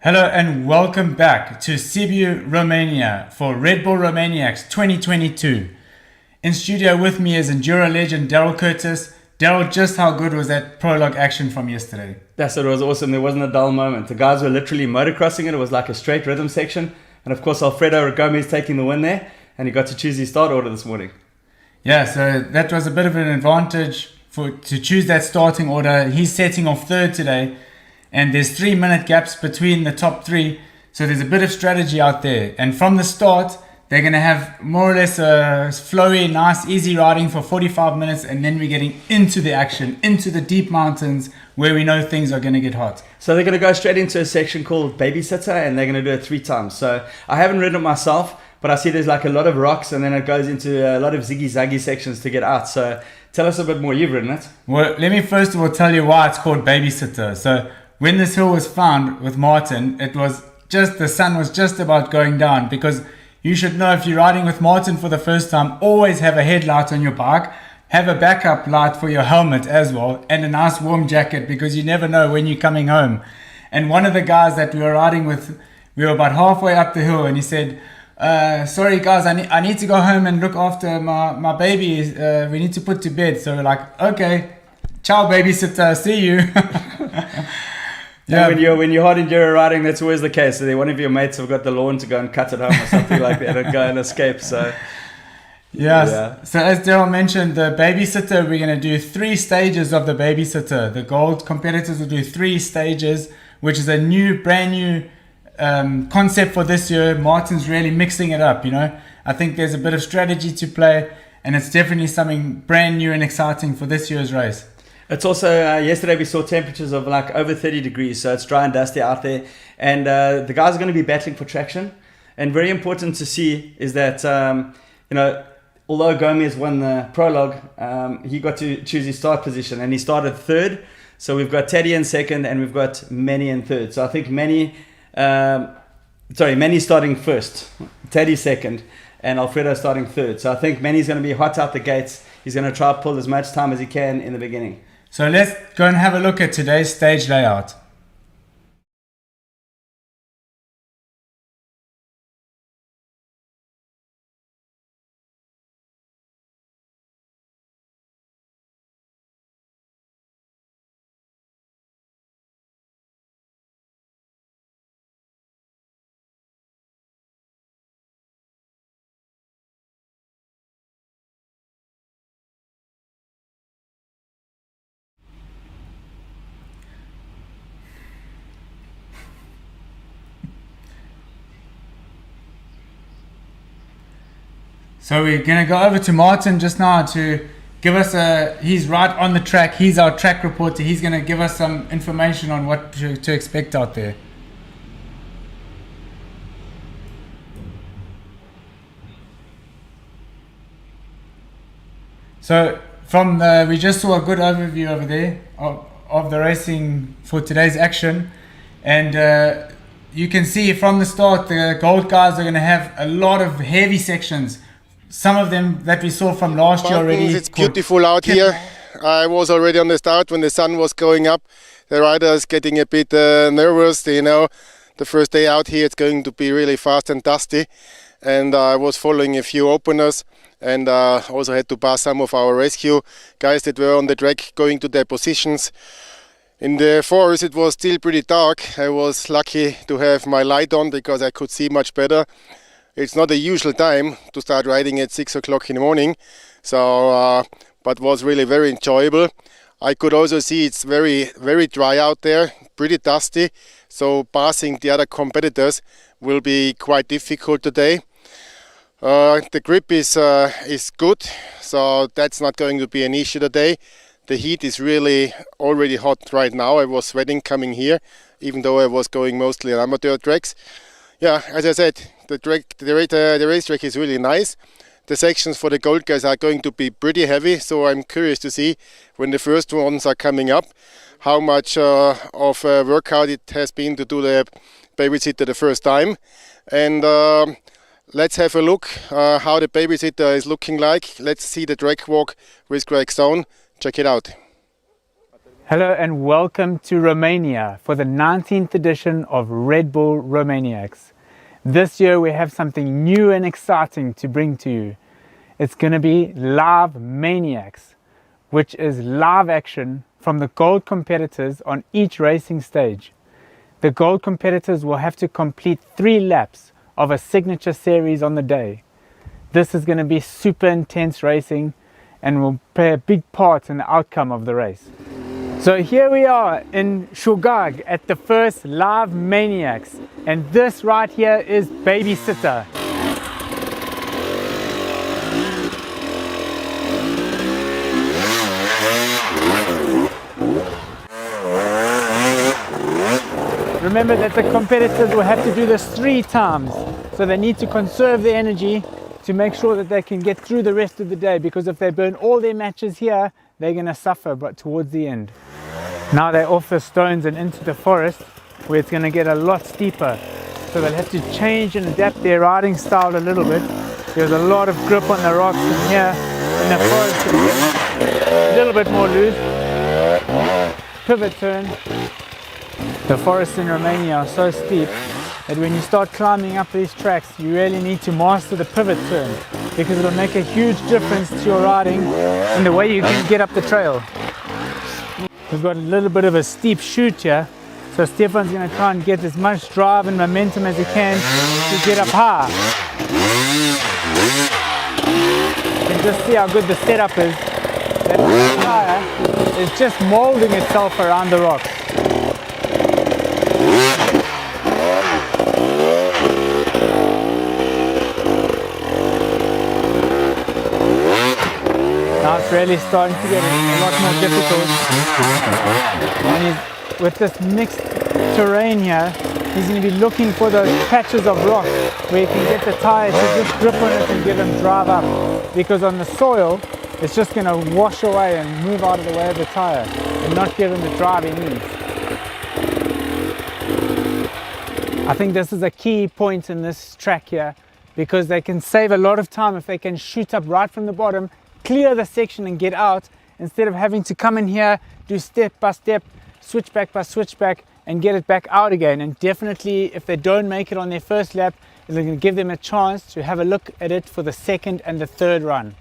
Hello and welcome back to Sibiu, Romania for Red Bull Romaniacs 2022. In studio with me is Enduro legend Daryl Curtis. Daryl, just how good was that prologue action from yesterday? Yes, it was awesome. There wasn't a dull moment. The guys were literally motocrossing it. It was like a straight rhythm section. And of course, Alfredo Gomez taking the win there. And he got to choose his start order this morning. Yeah, so that was a bit of an advantage to choose that starting order. He's setting off third today. And there's 3-minute gaps between the top three. So there's a bit of strategy out there. And from the start, they're going to have more or less a flowy, nice, easy riding for 45 minutes. And then we're getting into the action, into the deep mountains where we know things are going to get hot. So they're going to go straight into a section called Babysitter, and they're going to do it 3 times. So I haven't ridden it myself, but I see there's like a lot of rocks, and then it goes into a lot of ziggy-zaggy sections to get out. So tell us a bit more. You've ridden it. Well, let me first of all tell you why it's called Babysitter. So when this hill was found with Martin, it was just, the sun was just about going down, because you should know, if you're riding with Martin for the first time, always have a headlight on your bike, have a backup light for your helmet as well, and a nice warm jacket, because you never know when you're coming home. And one of the guys that we were riding with, we were about halfway up the hill, and he said, sorry guys, I need to go home and look after my baby. We need to put to bed. So we're like, okay, ciao babysitter, see you. Yeah. And when you're hard enduro riding, that's always the case. So one of your mates have got the lawn to go and cut it home or something like that, and go and escape. So yeah. So as Daryl mentioned, the Babysitter, we're going to do 3 stages of the Babysitter. The gold competitors will do 3 stages, which is a brand new concept for this year. Martin's really mixing it up, you know. I think there's a bit of strategy to play, and it's definitely something brand new and exciting for this year's race. It's also, yesterday we saw temperatures of like over 30 degrees, so it's dry and dusty out there. And the guys are going to be battling for traction. And very important to see is that, although Gomez won the prologue, he got to choose his start position, and he started third. So we've got Teddy in second, and we've got Manny in third. So I think Manny's starting first, Teddy second, and Alfredo starting third. So I think Manny's going to be hot out the gates. He's going to try to pull as much time as he can in the beginning. So let's go and have a look at today's stage layout. So we're going to go over to Martin just now to give us he's right on the track. He's our track reporter. He's going to give us some information on what to expect out there. So we just saw a good overview over there of the racing for today's action. And you can see from the start, the gold guys are going to have a lot of heavy sections. Some of them that we saw from last year already. It's beautiful out here. I was already on the start when the sun was going up. The riders getting a bit nervous, you know. The first day out here, it's going to be really fast and dusty. And I was following a few openers, and also had to pass some of our rescue guys that were on the track going to their positions. In the forest, it was still pretty dark. I was lucky to have my light on because I could see much better. It's not a usual time to start riding at 6 o'clock in the morning, so but was really very enjoyable. I could also see it's very, very dry out there, pretty dusty, so passing the other competitors will be quite difficult today. The grip is good, so that's not going to be an issue today. the heat is really already hot right now. I was sweating coming here, even though I was going mostly on amateur tracks. Yeah, as I said, the racetrack is really nice. The sections for the gold guys are going to be pretty heavy, so I'm curious to see when the first ones are coming up, how much of a workout it has been to do the babysitter the first time. And let's have a look how the babysitter is looking like. Let's see the track walk with Greg Stone. Check it out. Hello and welcome to Romania for the 19th edition of Red Bull Romaniacs. This year we have something new and exciting to bring to you. It's going to be Live Maniacs, which is live action from the gold competitors on each racing stage. The gold competitors will have to complete 3 laps of a signature series on the day. This is going to be super intense racing and will play a big part in the outcome of the race. So here we are in Shugag at the first Live Maniacs, and this right here is Babysitter. Remember that the competitors will have to do this 3 times, so they need to conserve their energy to make sure that they can get through the rest of the day, because if they burn all their matches here, they're going to suffer but towards the end. Now they're off the stones and into the forest where it's going to get a lot steeper, so they'll have to change and adapt their riding style a little bit. There's a lot of grip on the rocks, and here in the forest it's a little bit more loose. Pivot turn. The forests in Romania are so steep that when you start climbing up these tracks, you really need to master the pivot turn, because it'll make a huge difference to your riding and the way you can get up the trail. We've got a little bit of a steep chute here, so Stefan's going to try and get as much drive and momentum as he can to get up high. You can just see how good the setup is. That tire is just molding itself around the rocks. Now it's really starting to get a lot more difficult. And with this mixed terrain here, he's going to be looking for those patches of rock where he can get the tire to just grip on it and give him drive up. Because on the soil, it's just going to wash away and move out of the way of the tire and not give him the drive he needs. I think this is a key point in this track here, because they can save a lot of time if they can shoot up right from the bottom, clear the section and get out, instead of having to come in here, do step by step, switchback by switchback, and get it back out again. And definitely if they don't make it on their first lap, it's going to give them a chance to have a look at it for the second and the third run.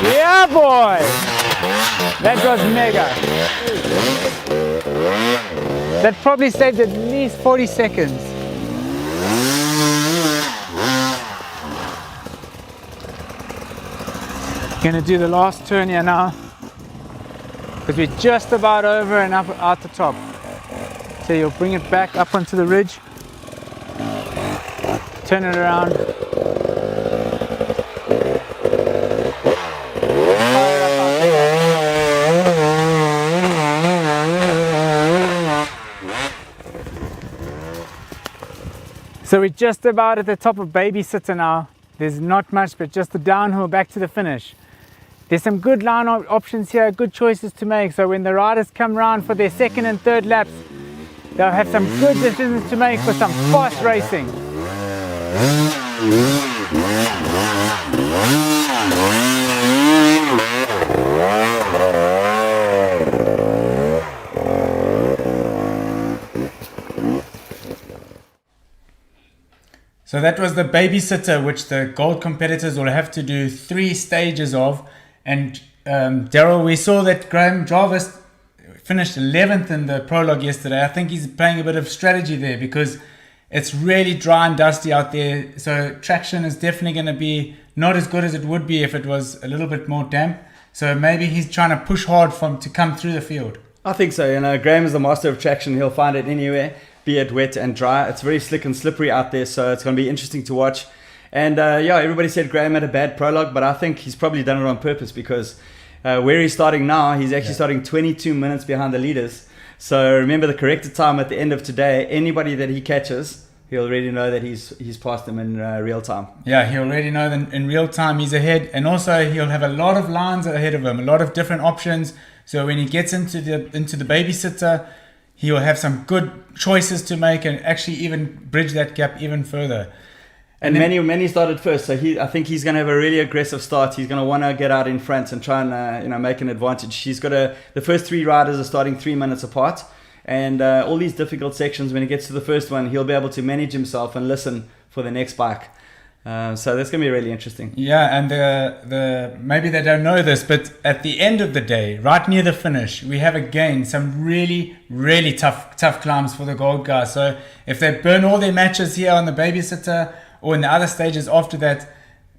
Yeah, boy! That was mega. That probably saved at least 40 seconds. Gonna do the last turn here now, because we're just about over and up at the top. So you'll bring it back up onto the ridge, turn it around. So we're just about at the top of Babysitter now. There's not much, but just the downhill back to the finish. There's some good line options here, good choices to make. So when the riders come round for their second and third laps, they'll have some good decisions to make for some fast racing. So that was the Babysitter, which the gold competitors will have to do 3 stages of. And Daryl, we saw that Graham Jarvis finished 11th in the prologue yesterday. I think he's playing a bit of strategy there, because it's really dry and dusty out there. So traction is definitely going to be not as good as it would be if it was a little bit more damp. So maybe he's trying to push hard to come through the field. I think so. Graham is the master of traction. He'll find it anywhere. be it wet and dry. It's very slick and slippery out there, so it's going to be interesting to watch. And everybody said Graham had a bad prologue, but I think he's probably done it on purpose because where he's starting now, he's actually starting 22 minutes behind the leaders. So remember the corrected time at the end of today. Anybody that he catches, he'll already know that he's passed them in real time. Yeah, he'll already know that in real time he's ahead, and also he'll have a lot of lines ahead of him, a lot of different options. So when he gets into the babysitter, he'll have some good choices to make and actually even bridge that gap even further. And Manny started first, so I think he's going to have a really aggressive start. He's going to want to get out in front and try and make an advantage. He's got the first 3 riders are starting 3 minutes apart, and all these difficult sections. When he gets to the first one, he'll be able to manage himself and listen for the next bike. So that's going to be really interesting. Yeah, and the maybe they don't know this, but at the end of the day, right near the finish, we have again some really, really tough climbs for the gold guys. So if they burn all their matches here on the babysitter or in the other stages after that,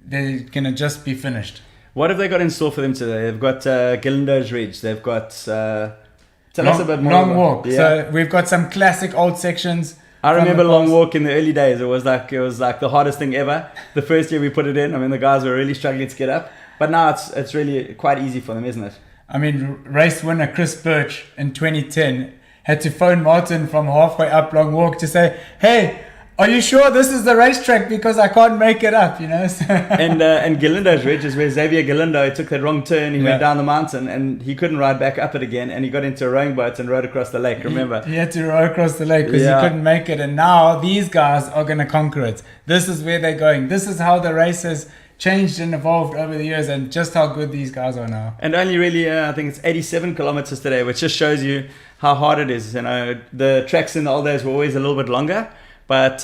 they're going to just be finished. What have they got in store for them today? They've got Gillendo's Ridge. They've got... tell us a bit more. Long walk. Yeah. So we've got some classic old sections. I remember Long Walk in the early days. It was like the hardest thing ever. The first year we put it in, I mean, the guys were really struggling to get up. But now it's really quite easy for them, isn't it? I mean, race winner Chris Birch in 2010 had to phone Martin from halfway up Long Walk to say, hey, are you sure this is the racetrack, because I can't make it up, And Gillendo's Ridge is where Xavier Galindo took that wrong turn. He went down the mountain and he couldn't ride back up it again, and he got into a rowing boat and rowed across the lake. Remember, he had to row across the lake because he couldn't make it. And now these guys are going to conquer it. This is where they're going. This is how the race has changed and evolved over the years, and just how good these guys are now. And only really, I think it's 87 kilometers today, which just shows you how hard it is. The tracks in the old days were always a little bit longer. But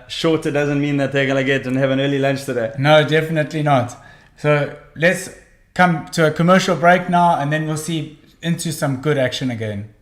shorter doesn't mean that they're going to get and have an early lunch today. No, definitely not. So let's come to a commercial break now, and then we'll see into some good action again.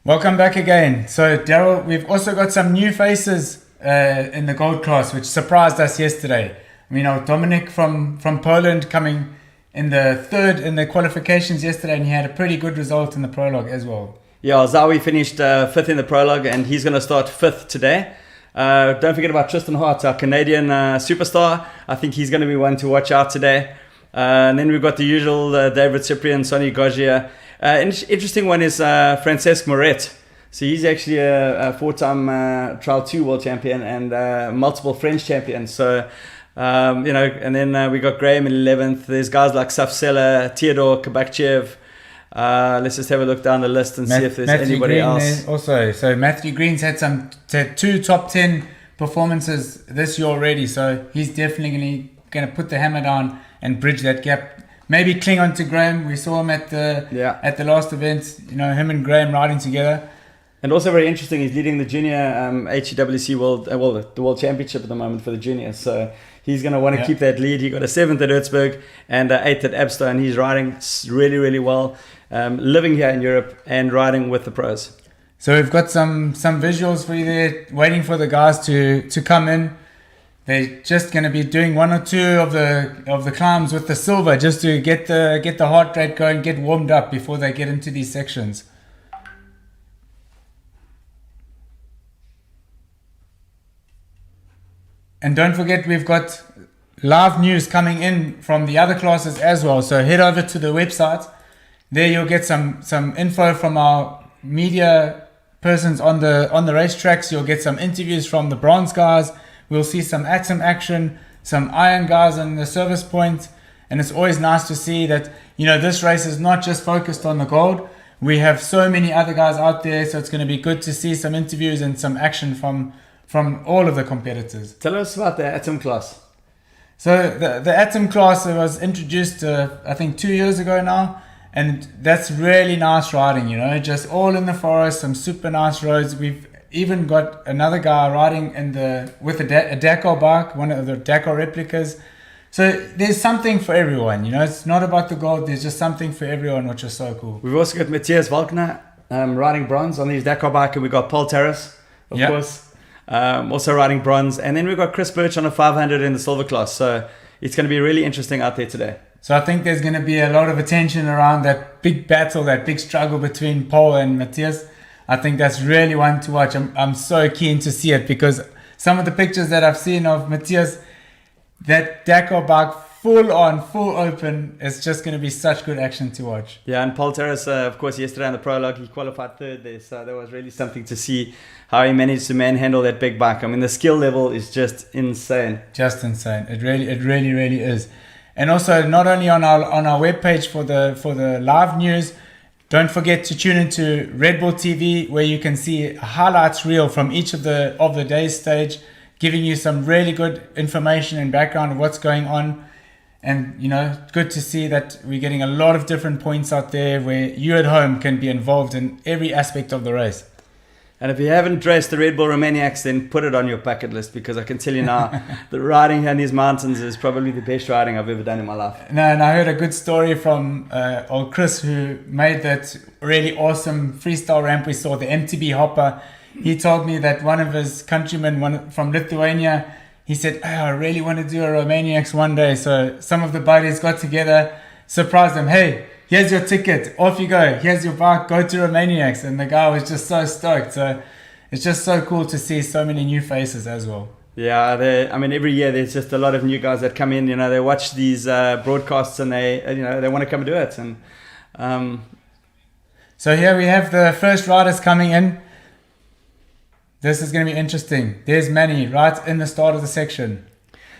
Welcome back again. So Daryl, we've also got some new faces in the gold class, which surprised us yesterday. Dominic from Poland coming in the third in the qualifications yesterday, and he had a pretty good result in the prologue as well. Yeah, Zawi finished fifth in the prologue, and he's going to start fifth today. Don't forget about Tristan Hart, our Canadian superstar. I think he's going to be one to watch out today. And then we've got the usual David Cyprian, Sonny Gaugier. Interesting one is Francesc Moret. So he's actually a 4-time Trial 2 world champion and multiple French champion. So, and then we got Graham in 11th. There's guys like Safsela, Theodore Kabakchev. Let's just have a look down the list and see if there's anybody else. Also, so Matthew Green's had two top 10 performances this year already. So he's definitely going to put the hammer down and bridge that gap. Maybe cling on to Graham. We saw him at the last event. Him and Graham riding together. And also very interesting, he's leading the junior HEWC World, the World Championship at the moment for the juniors. So he's going to want to keep that lead. He got a 7th at Erzberg and 8th at Abstone. He's riding really, really well, living here in Europe and riding with the pros. So we've got some visuals for you there, waiting for the guys to come in. They're just going to be doing one or two of the climbs with the silver, just to get the heart rate going, get warmed up before they get into these sections. And don't forget, we've got live news coming in from the other classes as well. So head over to the website. There you'll get some info from our media persons on the racetracks. You'll get some interviews from the bronze guys. We'll see some atom action, some iron guys on the service point. And it's always nice to see that, this race is not just focused on the gold. We have so many other guys out there. So it's going to be good to see some interviews and some action from all of the competitors. Tell us about the atom class. So the atom class was introduced, I think 2 years ago now. And that's really nice riding, just all in the forest, some super nice roads. We've even got another guy riding with a Dakar bike, one of the Dakar replicas. So there's something for everyone, It's not about the gold. There's just something for everyone, which is so cool. We've also got Matthias Walkner riding bronze on his Dakar bike, and we've got Paul Terrace, of course, also riding bronze. And then we've got Chris Birch on a 500 in the silver class. So it's going to be really interesting out there today. So I think there's going to be a lot of attention around that big battle, that big struggle between Paul and Matthias. I think that's really one to watch. I'm so keen to see it because some of the pictures that I've seen of Matthias, that Dakar bike full open, it's just going to be such good action to watch. Yeah, and Paul Terrace, of course, yesterday on the prologue, he qualified third there. So that was really something to see how he managed to manhandle that big bike. I mean, the skill level is just insane. Just insane. It really is. And also, not only on our webpage for the live news, don't forget to tune into Red Bull TV, where you can see a highlights reel from each of the day's stage, giving you some really good information and background of what's going on. And, good to see that we're getting a lot of different points out there where you at home can be involved in every aspect of the race. And if you haven't raced the Red Bull Romaniacs, then put it on your bucket list, because I can tell you now, the riding here in these mountains is probably the best riding I've ever done in my life. No, and I heard a good story from old Chris, who made that really awesome freestyle ramp we saw, the MTB hopper. He told me that one of his countrymen from Lithuania, he said, I really want to do a Romaniacs one day. So some of the buddies got together, surprised him, hey, here's your ticket, off you go, here's your bike, go to Romaniacs. And the guy was just so stoked. So it's just so cool to see so many new faces as well. Yeah, every year there's just a lot of new guys that come in, they watch these broadcasts and they want to come and do it. And So here we have the first riders coming in. This is going to be interesting. There's Manny right in the start of the section.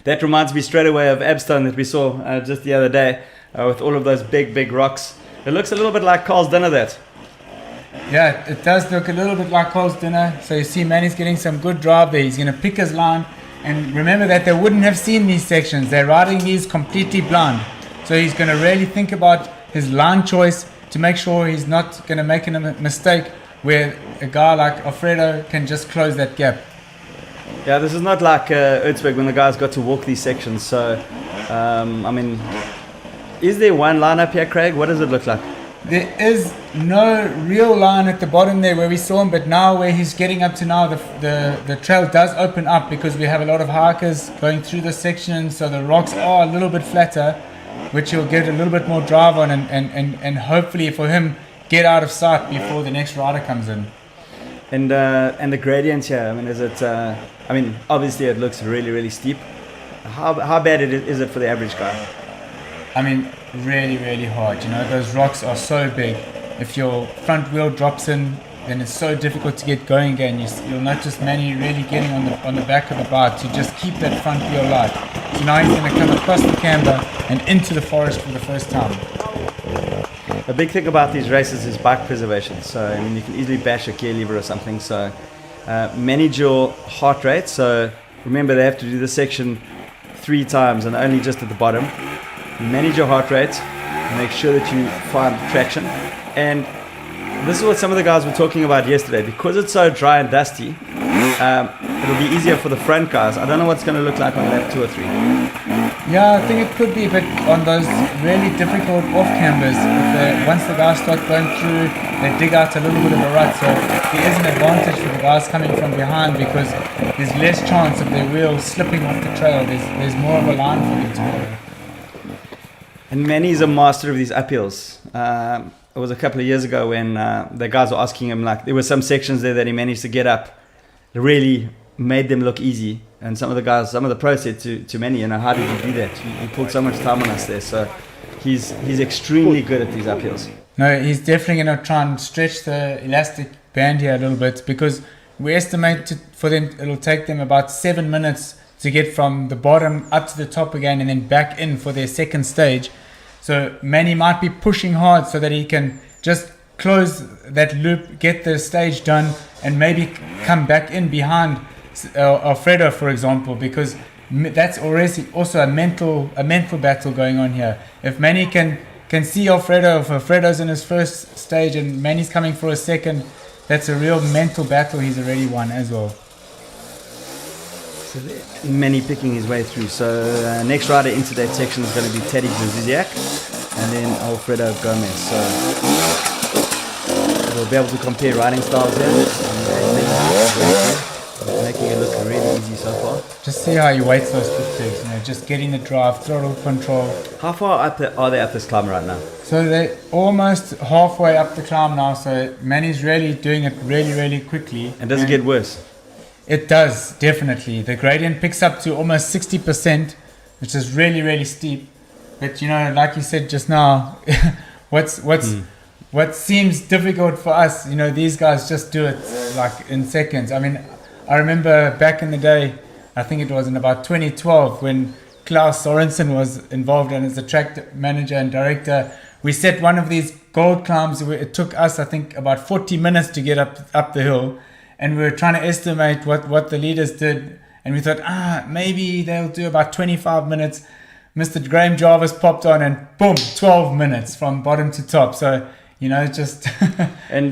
That reminds me straight away of Abstone that we saw just the other day. With all of those big rocks. It looks a little bit like Carl's dinner, that. Yeah, it does look a little bit like Carl's dinner. So you see Manny's getting some good drive there. He's going to pick his line. And remember that they wouldn't have seen these sections. They're riding these completely blind. So he's going to really think about his line choice to make sure he's not going to make a mistake where a guy like Alfredo can just close that gap. Yeah, this is not like Erzberg when the guys got to walk these sections. So, is there one line up here, Craig? What does it look like? There is no real line at the bottom there where we saw him, but now where he's getting up to now, the trail does open up because we have a lot of hikers going through this section, so the rocks are a little bit flatter, which he'll get a little bit more drive on and hopefully for him get out of sight before the next rider comes in. And the gradients here, obviously it looks really steep. How bad is it for the average guy? Really hard. Those rocks are so big. If your front wheel drops in, then it's so difficult to get going again. You'll notice Manny really getting on the back of the bike to just keep that front wheel light. So now he's going to come across the camber and into the forest for the first time. A big thing about these races is bike preservation. So you can easily bash a gear lever or something. So manage your heart rate. So remember, they have to do this section 3 times and only just at the bottom. Manage your heart rate, make sure that you find traction. And this is what some of the guys were talking about yesterday. Because it's so dry and dusty, it'll be easier for the front guys. I don't know what's going to look like on lap 2 or 3. Yeah, I think it could be, but on those really difficult off cambers, once the guys start going through, they dig out a little bit of a rut. So there is an advantage for the guys coming from behind because there's less chance of their wheels slipping off the trail. There's more of a line for them to follow. And Manny's a master of these uphills. It was a couple of years ago when the guys were asking him, there were some sections there that he managed to get up really made them look easy. And some of the pros said to Manny, how did you do that? You pulled so much time on us there. So he's extremely good at these uphills. No, he's definitely going to try and stretch the elastic band here a little bit, because we estimate it'll take them about 7 minutes to get from the bottom up to the top again and then back in for their second stage. So Manny might be pushing hard so that he can just close that loop, get the stage done, and maybe come back in behind Alfredo, for example, because that's already also a mental battle going on here. If Manny can see Alfredo, if Alfredo's in his first stage and Manny's coming for a second, that's a real mental battle he's already won as well. So Manny picking his way through. So next rider into that section is going to be Teddy Brzeziak and then Alfredo Gomez. So we'll be able to compare riding styles here. Making it look really easy so far. Just see how he weights those foot pegs, just getting the drive, throttle control. How far are they up this climb right now? So they're almost halfway up the climb now, so Manny's really doing it really, really quickly. And does it get worse? It does, definitely. The gradient picks up to almost 60%, which is really, really steep. But like you said just now, what seems difficult for us, these guys just do it like in seconds. I mean, I remember back in the day, I think it was in about 2012, when Klaus Sorensen was involved and as the track manager and director, we set one of these gold climbs. It took us, I think, about 40 minutes to get up the hill, and we were trying to estimate what the leaders did, and we thought, maybe they'll do about 25 minutes. Mr. Graham Jarvis popped on, and boom, 12 minutes from bottom to top. So just and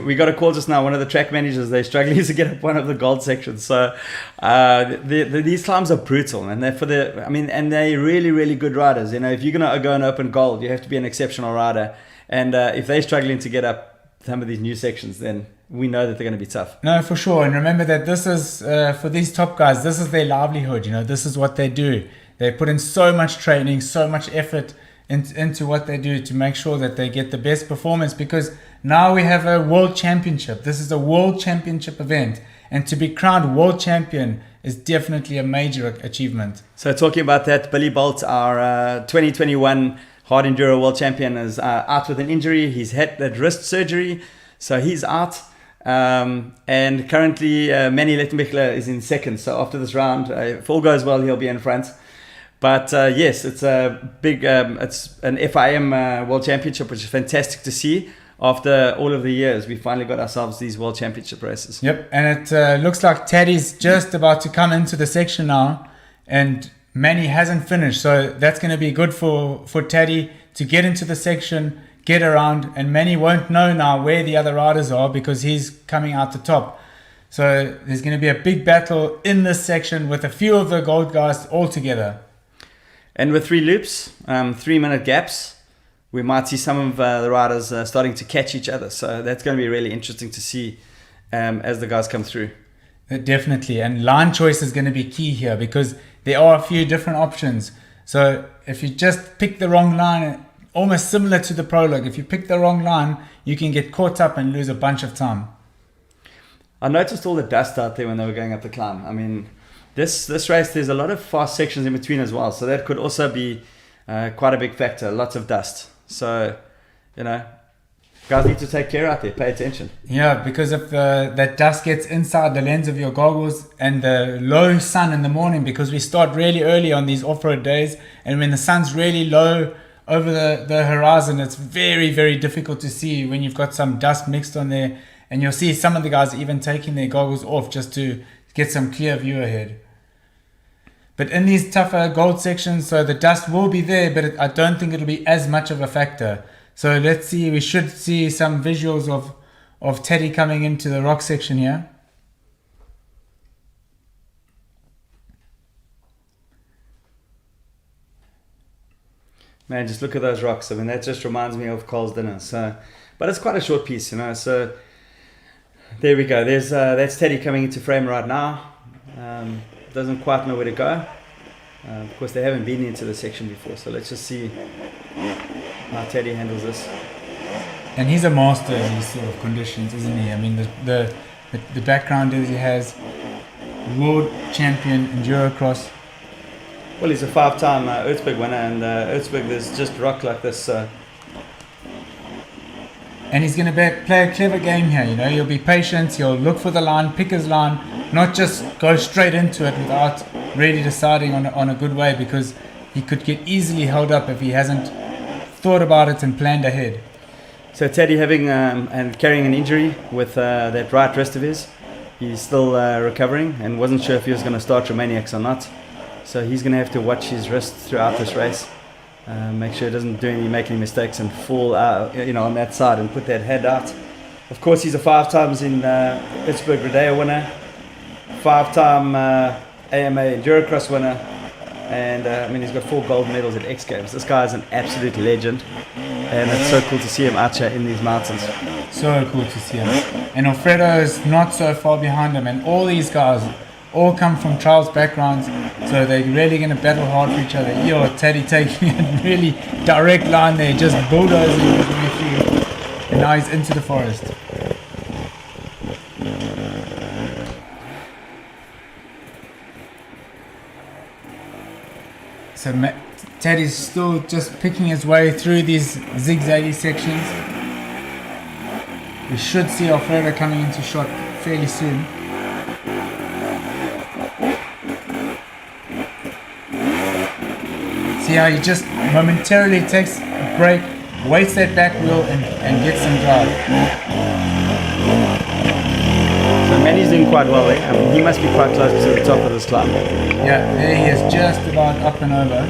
we got a call just now. One of the track managers, they're struggling to get up one of the gold sections. So these climbs are brutal, and they're really, really good riders. If you're gonna go and open gold, you have to be an exceptional rider. And if they're struggling to get up some of these new sections, then we know that they're going to be tough. No, for sure. And remember that this is for these top guys. This is their livelihood. This is what they do. They put in so much training, so much effort into what they do to make sure that they get the best performance, because now we have a world championship. This is a world championship event, and to be crowned world champion is definitely a major achievement. So talking about that, Billy Bolt, our 2021 hard enduro world champion, is out with an injury. He's had that wrist surgery, so he's out. And currently Manny Lettenbichler is in second. So after this round, if all goes well, he'll be in front. But yes, it's a big, it's an FIM World Championship, which is fantastic to see. After all of the years, we finally got ourselves these World Championship races. Yep, and it looks like Teddy's just about to come into the section now, and Manny hasn't finished. So that's going to be good for Teddy to get into the section, get around, and Manny won't know now where the other riders are because he's coming out the top. So there's going to be a big battle in this section with a few of the gold guys all together. And with 3 loops, 3-minute gaps, we might see some of the riders starting to catch each other. So that's going to be really interesting to see as the guys come through. Definitely. And line choice is going to be key here, because there are a few different options. So if you just pick the wrong line, almost similar to the prologue, if you pick the wrong line, you can get caught up and lose a bunch of time. I noticed all the dust out there when they were going up the climb. I mean, This race, there's a lot of fast sections in between as well. So that could also be quite a big factor. Lots of dust. So, guys need to take care out there. Pay attention. Yeah, because if that dust gets inside the lens of your goggles, and the low sun in the morning, because we start really early on these off-road days, and when the sun's really low over the horizon, it's very, very difficult to see when you've got some dust mixed on there. And you'll see some of the guys even taking their goggles off just to get some clear view ahead. But in these tougher gold sections, so the dust will be there, but I don't think it'll be as much of a factor. So let's see, we should see some visuals of Teddy coming into the rock section here. Man, just look at those rocks. I mean, that just reminds me of Cole's dinner. So, but it's quite a short piece, So there we go. That's Teddy coming into frame right now. Doesn't quite know where to go. Of course, they haven't been into the section before, so let's just see how Teddy handles this. And he's a master in these sort of conditions, isn't he? I mean, the background is he has world champion endurocross. Well, he's a 5-time Erzberg winner, and Erzberg is just rock like this. And he's going to play a clever game here, you know. He'll be patient, he'll look for the line, pick his line, not just go straight into it without really deciding on a good way, because he could get easily held up if he hasn't thought about it and planned ahead. So Teddy having and carrying an injury with that right wrist of his. He's still recovering and wasn't sure if he was going to start Romaniacs or not. So he's going to have to watch his wrist throughout this race. Make sure he doesn't make any mistakes and fall out, on that side and put that head out. Of course, he's a 5 times in Pittsburgh Rodeo winner, 5-time AMA Endurocross winner, and he's got 4 gold medals at X Games. This guy is an absolute legend, and it's so cool to see him out here in these mountains. So cool to see him. And Alfredo is not so far behind him, and all these guys all come from trials backgrounds, so they're really going to battle hard for each other. Teddy taking a really direct line there, just bulldozing his way through, and now he's into the forest. So Teddy's still just picking his way through these zigzaggy sections. We should see Alfredo coming into shot fairly soon. See how he just momentarily takes a break, waits that back wheel and gets some drive. So Manny's doing quite well there. He must be quite close to the top of this climb. Yeah, there he is, just about up and over.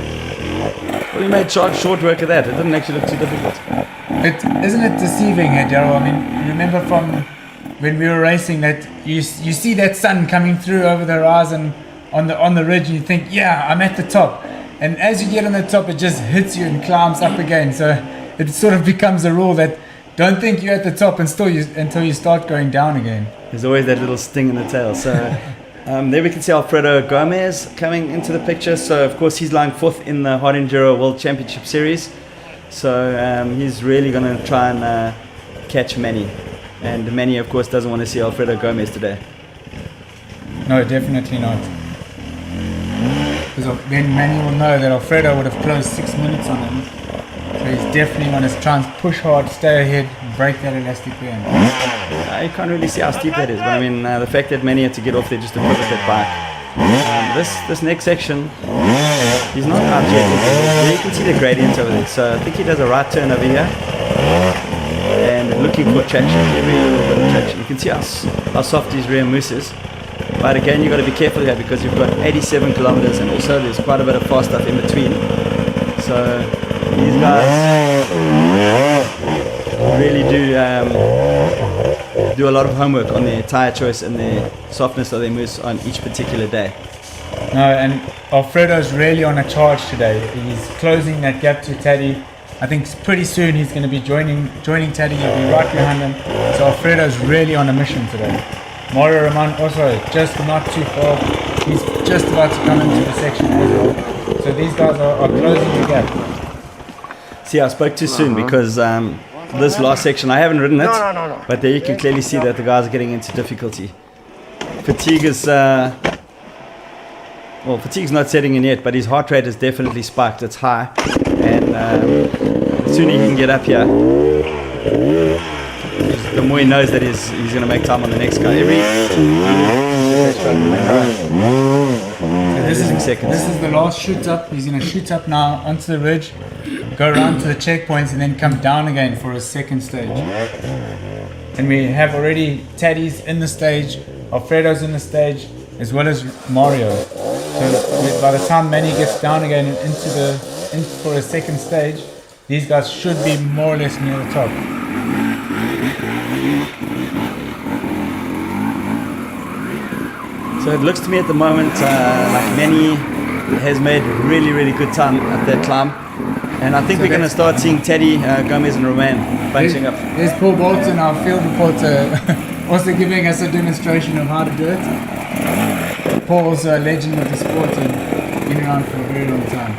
Well, he made short work of that. It didn't actually look too difficult. Isn't it deceiving, Daryl? Remember from when we were racing that you see that sun coming through over the horizon on the ridge, and you think, yeah, I'm at the top. And as you get on the top, it just hits you and climbs up again. So it sort of becomes a rule that don't think you're at the top until you start going down again. There's always that little sting in the tail. So there we can see Alfredo Gomez coming into the picture. So of course he's lying 4th in the Hard Enduro World Championship Series. So he's really going to try and catch Manny. And Manny, of course, doesn't want to see Alfredo Gomez today. No, definitely not. Because then Manny will know that Alfredo would have closed 6 minutes on him. So he's definitely going to try and push hard, stay ahead, and break that elastic band. You can't really see how steep that is, but the fact that Manny had to get off there just to pivot that bike. This next section, he's not out yet. There you can see the gradient over there. So I think he does a right turn over here. And looking for traction, every little bit of traction. You can see how soft his rear mousse is. But again, you've got to be careful here because you've got 87 kilometers and also there's quite a bit of fast stuff in between. So these guys really do a lot of homework on their tire choice and the softness of their mousse on each particular day. No, and Alfredo's really on a charge today. He's closing that gap to Teddy. I think pretty soon he's going to be joining Teddy. He'll be right behind him. So Alfredo's really on a mission today. Mario Roman also just not too far. He's just about to come into the section as well. So these guys are closing the gap. See, I spoke too soon because this last section, I haven't ridden it, but there you can clearly see that the guys are getting into difficulty. Fatigue is, fatigue's not setting in yet, but his heart rate is definitely spiked. It's high, and the sooner he can get up here, the more he knows that he's going to make time on the next guy. This is the last shoot up. He's going to shoot up now onto the ridge, go around to the checkpoints, and then come down again for his second stage. And we have already Teddy's in the stage, Alfredo's in the stage, as well as Mario. So by the time Manny gets down again in for his second stage, these guys should be more or less near the top. So it looks to me at the moment like Manny has made really, really good time at that climb. And I think we're going to start seeing Teddy, Gomez and Roman bunching up. There's Paul Bolton, our field reporter, also giving us a demonstration of how to do it. Paul's a legend of the sport and been around for a very long time.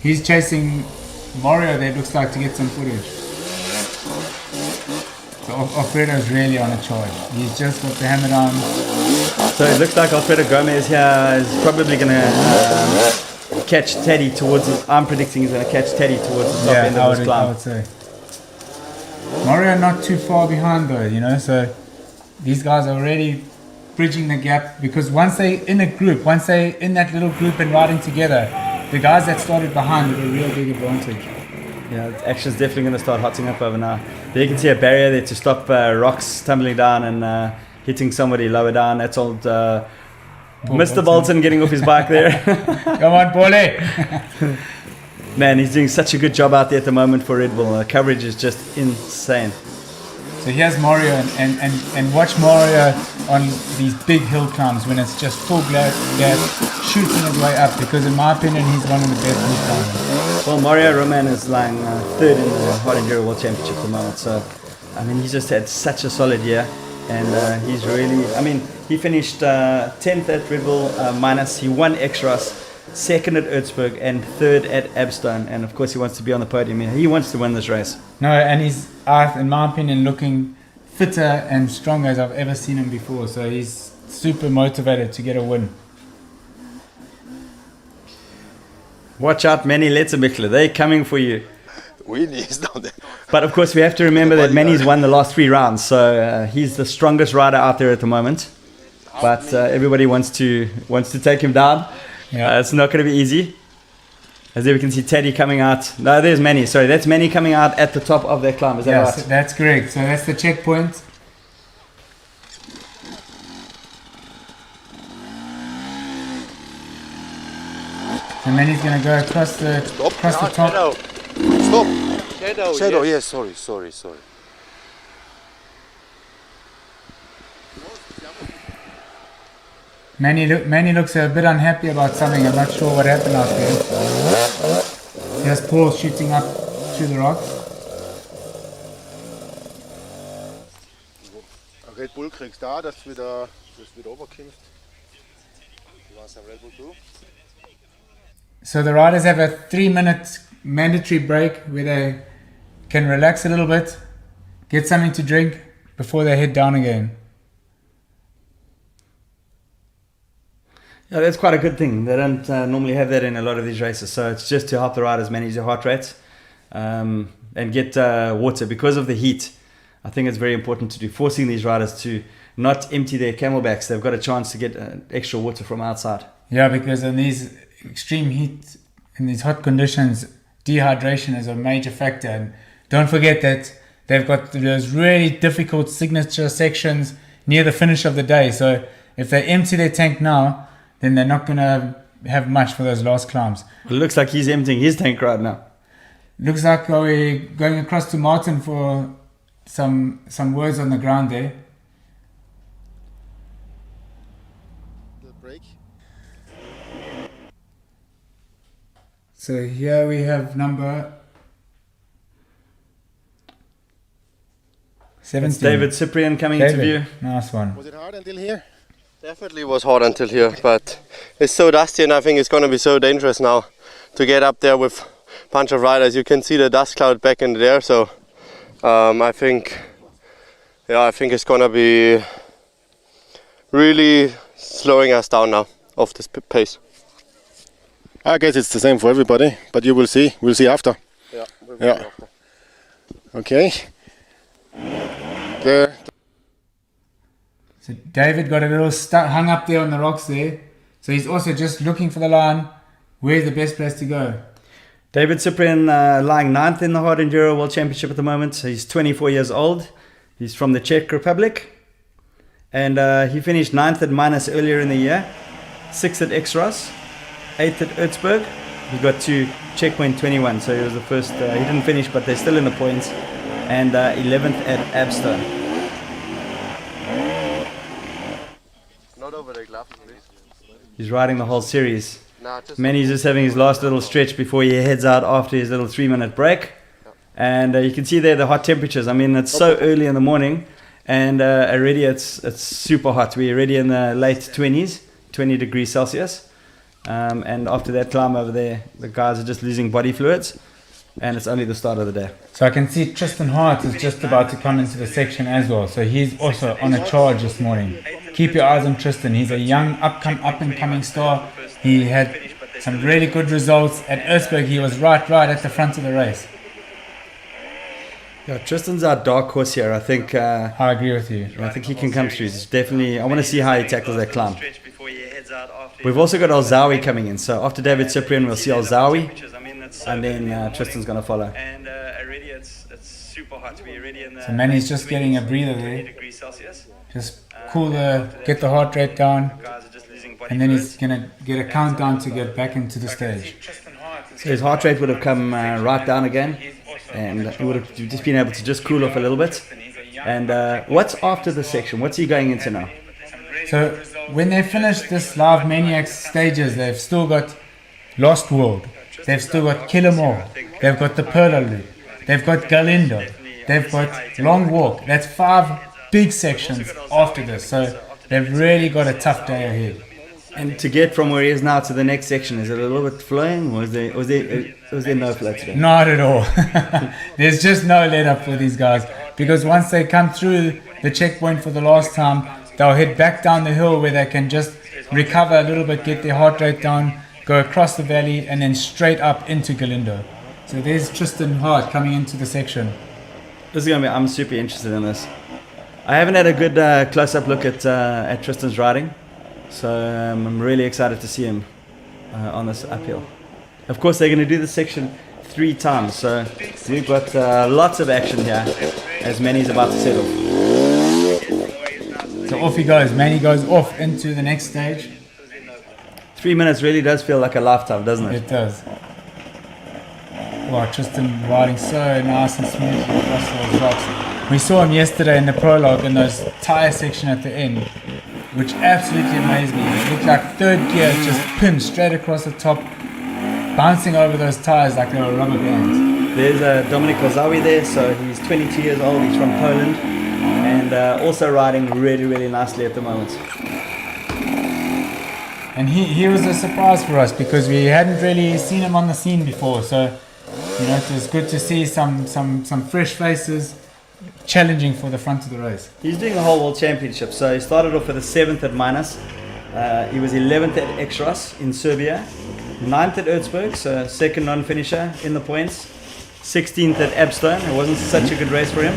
He's chasing Mario there, looks like, to get some footage. So Alfredo's really on a charge. He's just got the hammer down. So it looks like Alfredo Gomez here is probably going to catch Teddy towards it. I'm predicting he's going to catch Teddy towards the top end of this I climb. would say. Mario not too far behind though, you know, so these guys are already bridging the gap, because once they in a group, once they in that little group and riding together, the guys that started behind have a real big advantage. Yeah, the action's definitely going to start hotting up over now. There you can see a barrier there to stop rocks tumbling down and hitting somebody lower down. That's old Mr. Bolton getting off his bike there. Come on, Paulie! Man, he's doing such a good job out there at the moment for Red Bull. The coverage is just insane. So here's Mario, and watch Mario on these big hill climbs when it's just full gas, shooting his way up, because in my opinion he's one of the best hill climbers. Well, Mario Roman is lying third in the Hard Enduro World Championship at the moment. So, I mean, he's just had such a solid year. And he's really, I mean, he finished 10th at Red Bull Minus. He won Extras, second at Erzberg, and third at Abstone. And of course, he wants to be on the podium. He wants to win this race. No, and he's, in my opinion, looking fitter and stronger as I've ever seen him before. So he's super motivated to get a win. Watch out, Manny Letzenbichler. They're coming for you. Winnie is down there. But of course, we have to remember that Manny's won the last 3 rounds. So he's the strongest rider out there at the moment. But everybody wants to take him down. Yeah. It's not going to be easy. As there we can see Teddy coming out. No, there's Manny. Sorry, that's Manny coming out at the top of that climb. Is that Yes, right? that's correct. So that's the checkpoint. And then he's going to go across the top. Stop. Shadow, yes, sorry. Manny looks a bit unhappy about something. I'm not sure what happened out there. There's Paul shooting up through the rocks. Red Bull kriegst da, dass du wieder runterkommst. Du warst am Red Bull too. So the riders have a 3-minute mandatory break where they can relax a little bit, get something to drink before they head down again. Yeah, that's quite a good thing. They don't normally have that in a lot of these races. So it's just to help the riders manage their heart rates and get water. Because of the heat, I think it's very important to do, forcing these riders to not empty their camelbacks. They've got a chance to get extra water from outside. Yeah, because in these extreme heat, in these hot conditions, dehydration is a major factor. And don't forget that they've got those really difficult signature sections near the finish of the day. So if they empty their tank now, then they're not going to have much for those last climbs. It looks like he's emptying his tank right now. Looks like we're going across to Martin for some words on the ground there. The break. So here we have number 17. It's David Cyprian coming into view. Nice one. Was it hard until here? Definitely was hard until here, but it's so dusty, and I think it's going to be so dangerous now to get up there with a bunch of riders. You can see the dust cloud back in there, so I think it's going to be really slowing us down now off this pace. I guess it's the same for everybody, but you will see. We'll see after. Yeah. Yeah. Okay. There. So David got a little hung up there on the rocks there. So he's also just looking for the line. Where's the best place to go? David Cyprian lying 9th in the Hard Enduro World Championship at the moment. So he's 24 years old. He's from the Czech Republic. And he finished 9th at Minus earlier in the year. 6th at Extras. 8th at Erzberg. He got to checkpoint 21. So he was the first. He didn't finish, but they're still in the points. And 11th at Abstone. Not over the gloves, please. He's riding the whole series. Nah, just Manny's just having his last little stretch before he heads out after his little 3-minute break. And you can see there the hot temperatures. I mean, it's so early in the morning, and already it's super hot. We're already in the late 20s, 20 degrees Celsius. And after that climb over there, the guys are just losing body fluids. and it's only the start of the day. So I can see Tristan Hart is just about to come into the section as well. So he's also on a charge this morning. Keep your eyes on Tristan. He's a young up and coming star. He had some really good results at Erzberg. He was right at the front of the race. Yeah, Tristan's our dark horse here. I think I agree with you. I think he can come through. He's definitely. I want to see how he tackles that climb. We've also got Alzawi coming in. So after David Cyprian, we'll see Alzawi, and then Tristan's going to follow. And already it's super hot. We're already in the So Manny's just getting a breather there. Just get the heart rate down, and then he's gonna get a countdown to get back into the stage. So his heart rate would have come right down again, and he would have just been able to just cool off a little bit. And what's after the section? What's he going into now? So when they finish this live Maniacs stages, they've still got Lost World, they've still got Killamore, they've got the Perla Loop, they've got Galindo, they've got Long Walk. That's 5 big sections after this. So they've really got a tough day ahead. And to get from where he is now to the next section, is it a little bit flowing, or was there no flow today? Not at all. There's just no let up for these guys, because once they come through the checkpoint for the last time, they'll head back down the hill where they can just recover a little bit, get their heart rate down, go across the valley, and then straight up into Galindo. So there's Tristan Hart coming into the section. This is gonna be. I'm super interested in this. I haven't had a good close-up look at Tristan's riding, so I'm really excited to see him on this uphill. Of course, they're going to do this section 3 times, so we've got lots of action here as Manny's about to settle. So off he goes. Manny goes off into the next stage. 3 minutes really does feel like a lifetime, doesn't it? It does. Wow, Tristan riding so nice and smoothly across those rocks. We saw him yesterday in the prologue in those tyre section at the end, which absolutely amazed me. It looked like third gear just pinned straight across the top, bouncing over those tyres like they were rubber bands. There's Dominik Alzawi there, so he's 22 years old, he's from Poland, and also riding really nicely at the moment. And he was a surprise for us because we hadn't really seen him on the scene before, so it was good to see some fresh faces challenging for the front of the race. He's doing a whole world championship, so he started off with a 7th at Minus. He was 11th at Extras in Serbia, 9th at Erzberg, so second non-finisher in the points, 16th at Abstone. It wasn't such a good race for him,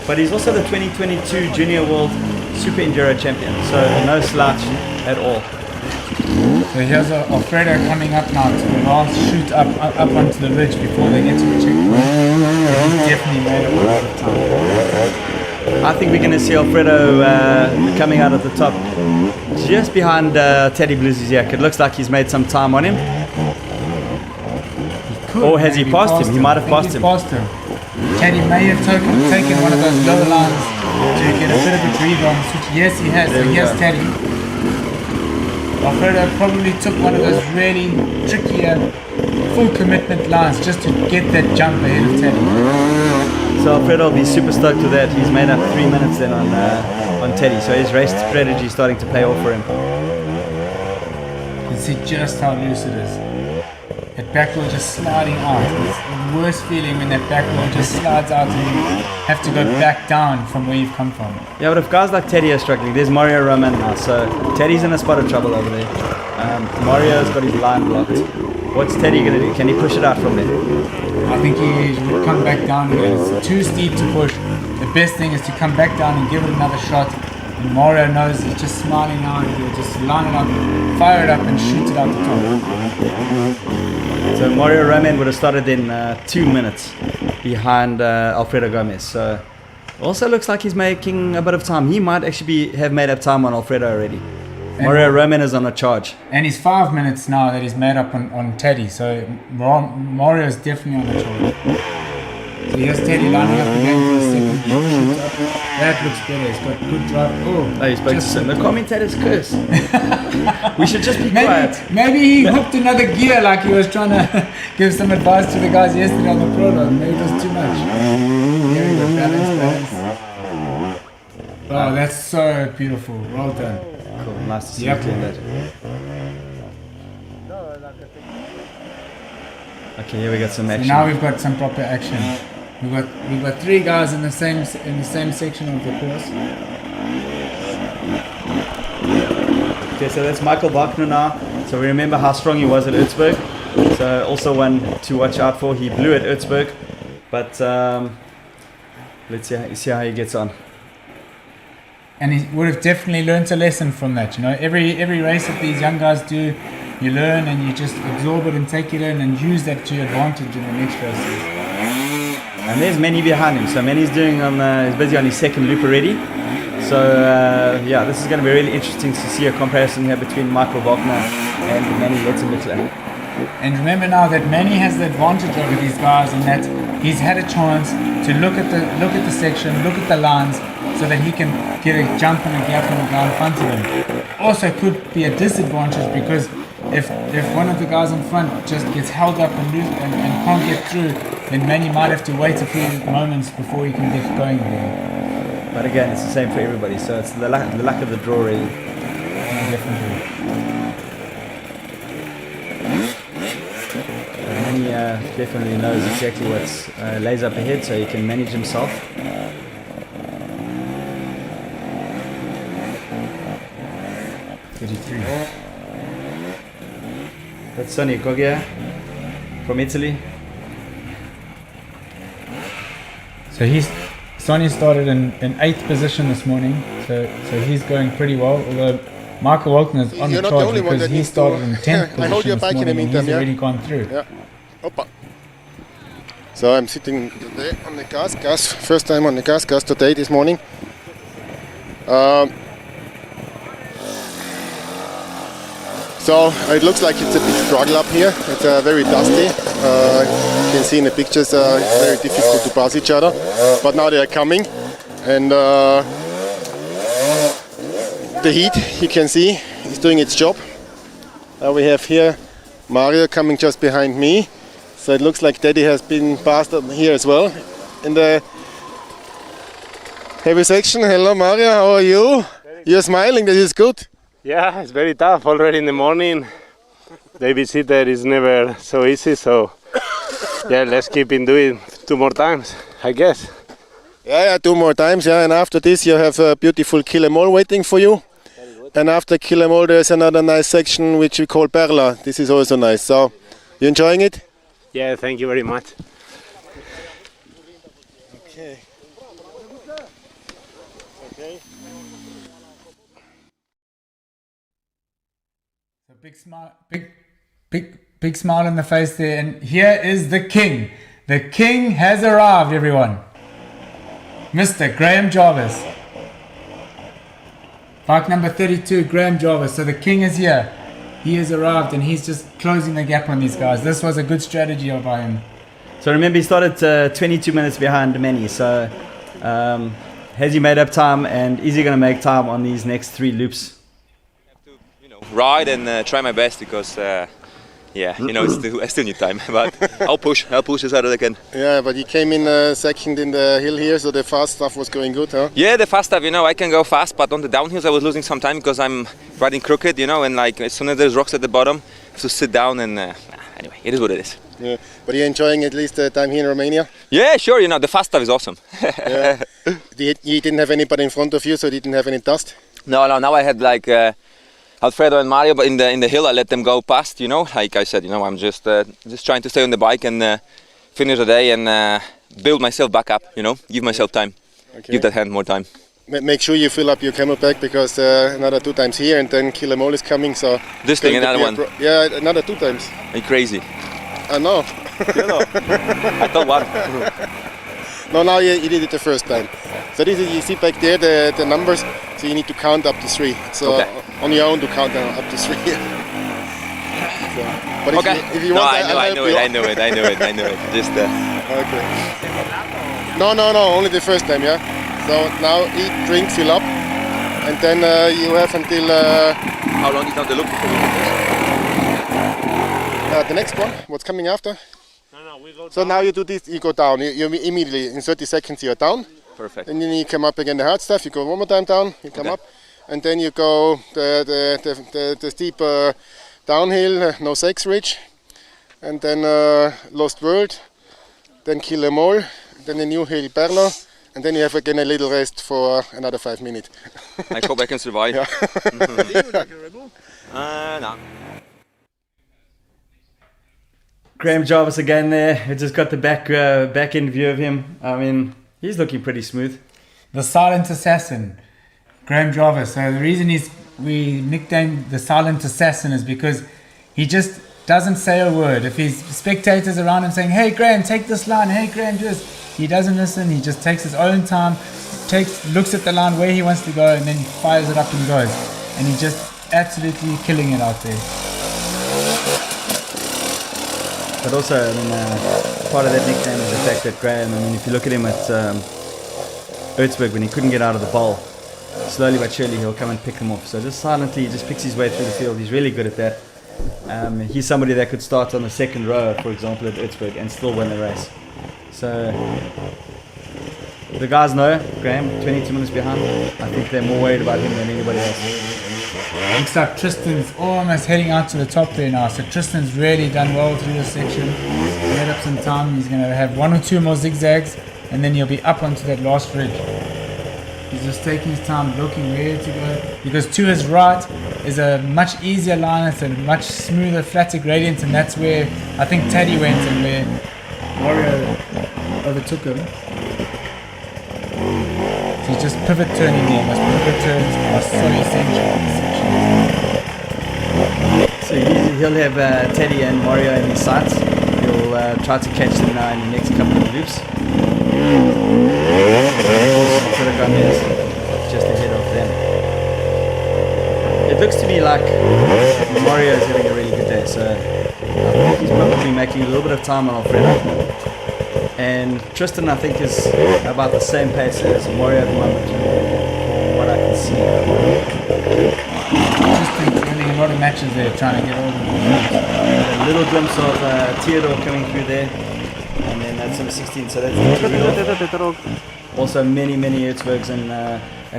but he's also the 2022 Junior World Super Enduro Champion, so no slouch at all. So here's Alfredo coming up now to the last shoot up onto the ridge before they get to the checkpoint. He's definitely made up a lot of time. I think we're going to see Alfredo coming out at the top, just behind Teddy Bluesiak. It looks like he's made some time on him. Or has he passed him? He might have passed him. Teddy may have taken one of those lower lines to get a bit of a breather on the switch. Yes, he has. So here's Teddy. Alfredo probably took one of those really trickier full commitment lines just to get that jump ahead of Teddy. So Alfredo will be super stoked with that. He's made up 3 minutes then on Teddy, so his race strategy is starting to pay off for him. You can see just how loose it is. That back wheel just sliding out. It's the worst feeling when that back wheel just slides out and you have to go back down from where you've come from. Yeah, but if guys like Teddy are struggling, there's Mario Roman now, so Teddy's in a spot of trouble over there. Mario's got his line blocked. What's Teddy going to do? Can he push it out from there? I think he would come back down again. It's too steep to push. The best thing is to come back down and give it another shot. And Mario knows he's just smiling now and he'll just line it up, fire it up and shoot it out the top. So Mario Roman would have started in 2 minutes behind Alfredo Gomez. So also looks like he's making a bit of time. He might actually have made up time on Alfredo already. Mario Roman is on a charge. And he's 5 minutes now that he's made up on Teddy. So Mario's definitely on the charge. So here's Teddy lining up again for the second shoot up. That looks better. He's got good drive. Oh, he spoke to some. The commentators curse. We should just be quiet. Maybe he hooked another gear like he was trying to give some advice to the guys yesterday on the prologue. Maybe it was too much. Here we go. Balance. Oh, that's so beautiful. Well done. Cool. Nice to see you clean that. Okay, here we got some So action. now we've got some proper action. We've got three guys in the same section of the course. Okay, so that's Michael Wagner now. So we remember how strong he was at Erzberg. So also one to watch out for. He blew at Erzberg, but let's see how he gets on. And he would have definitely learnt a lesson from that. You know, every race that these young guys do, you learn and you just absorb it and take it in and use that to your advantage in the next races. And there's Manny behind him. So Manny's he's busy on his second loop already. So yeah, this is going to be really interesting to see a comparison here between Michael Wagner and Manny Lettermittler. And remember now that Manny has the advantage over these guys in that he's had a chance to look at the section, look at the lines, so that he can get a jump and a gap in the guy in front of him. Also could be a disadvantage because if one of the guys in front just gets held up and can't get through, then Manny might have to wait a few moments before he can get going again. But again, it's the same for everybody, so it's the luck of the draw really. Definitely. Manny definitely knows exactly what's lays up ahead, so he can manage himself. That's Sonny Goggia from Italy. So Sonny started in 8th position this morning, so he's going pretty well. Although Michael Wagner is on You're the not the charge only one because that he needs started to- in 10th position I hold your this bike in the morning, and meantime, he's yeah. already gone through. Yeah. Opa. So I'm sitting today on the gas. First time on the gas today this morning. So it looks like it's a big struggle up here. It's very dusty. You can see in the pictures it's very difficult to pass each other. But now they are coming, and the heat you can see is doing its job. We have here Mario coming just behind me. So it looks like Daddy has been passed up here as well in the heavy section. Hello Mario, how are you? You're smiling, that is good. Yeah, it's very tough already in the morning. The babysitter is never so easy, so yeah, let's keep in doing 2 more times, I guess. Yeah, 2 more times, yeah, and after this you have a beautiful Killemol waiting for you. And after Killemol there's another nice section which we call Perla. This is also nice. So, you enjoying it? Yeah, thank you very much. Okay. So big smile, big smile on the face there, and here is the king. The king has arrived, everyone. Mr. Graham Jarvis. Bike number 32, Graham Jarvis. So the king is here. He has arrived and he's just closing the gap on these guys. This was a good strategy by him. So remember, he started 22 minutes behind Manny. So has he made up time, and is he going to make time on these next 3 loops? Ride and try my best because yeah, you know, I still need time, but I'll push as hard as I can. Yeah, but you came in second in the hill here, so the fast stuff was going good, huh? Yeah, the fast stuff, you know, I can go fast, but on the downhills I was losing some time because I'm riding crooked, you know, and like as soon as there's rocks at the bottom, I have to sit down and anyway, it is what it is. Yeah, but you're enjoying at least the time here in Romania? Yeah, sure, you know, the fast stuff is awesome. Yeah. You didn't have anybody in front of you, so you didn't have any dust? No, now I had like Alfredo and Mario, but in the hill I let them go past, you know, like I said, you know, I'm just trying to stay on the bike and finish the day and build myself back up, you know, give myself time, give that hand more time. Make sure you fill up your camelback because another 2 times here and then Killemol is coming, so... This thing, another one? Yeah, another 2 times. Are you crazy? I know. I thought one. No, now you did it the first time. So this is, you see back there the numbers, so you need to count up to 3. So on your own to count down up to 3. So, but if you want, I knew it. Just Okay. No, only the first time, yeah. So now eat, drink, fill up, and then you have until... How long is now the look before we finish? the next one, what's coming after? No, we go So now you do this, you go down. You immediately, in 30 seconds, you're down. Perfect. And then you come up again, the hard stuff. You go one more time down, you come up, and then you go the steep downhill, no sex ridge, and then Lost World, then Kill Them All, then a new hill Berlo, and then you have again a little rest for another 5 minutes. I hope I can survive. Yeah. No. Graham Jarvis again there. We just got the back end view of him. I mean, he's looking pretty smooth. The silent assassin, Graham Jarvis. So the reason we nicknamed the silent assassin is because he just doesn't say a word. If his spectators around him saying, "Hey Graham, take this line. Hey Graham, do this," he doesn't listen. He just takes his own time, looks at the line where he wants to go, and then fires it up and goes. And he's just absolutely killing it out there. But also, I mean, part of that nickname is the fact that Graham, I mean, if you look at him at Ertsberg, when he couldn't get out of the bowl, slowly but surely he'll come and pick them off. So just silently, he just picks his way through the field. He's really good at that. He's somebody that could start on the second row, for example, at Ertsberg and still win the race. So the guys know Graham, 22 minutes behind. I think they're more worried about him than anybody else. Looks like Tristan's almost heading out to the top there now. So Tristan's really done well through this section. Made up some time. He's going to have 1 or 2 more zigzags, and then he'll be up onto that last ridge. He's just taking his time, looking where to go. Because to his right is a much easier line. It's a much smoother, flatter gradient, and that's where I think Taddy went and where Mario overtook him. So he's just pivot turning there. Those pivot turns are so essential in this section. So he'll have Teddy and Mario in his sights. He'll try to catch them now in the next couple of loops. Is just ahead of them. It looks to me like Mario is having a really good day. So I think he's probably making a little bit of time on Alfredo. And Tristan, I think, is about the same pace as Mario at the moment, from what I can see. Tristan's winning a lot of matches there, trying to get all the A little glimpse of Theodore coming through there, and then that's number 16. So that's also many Ertsbergs and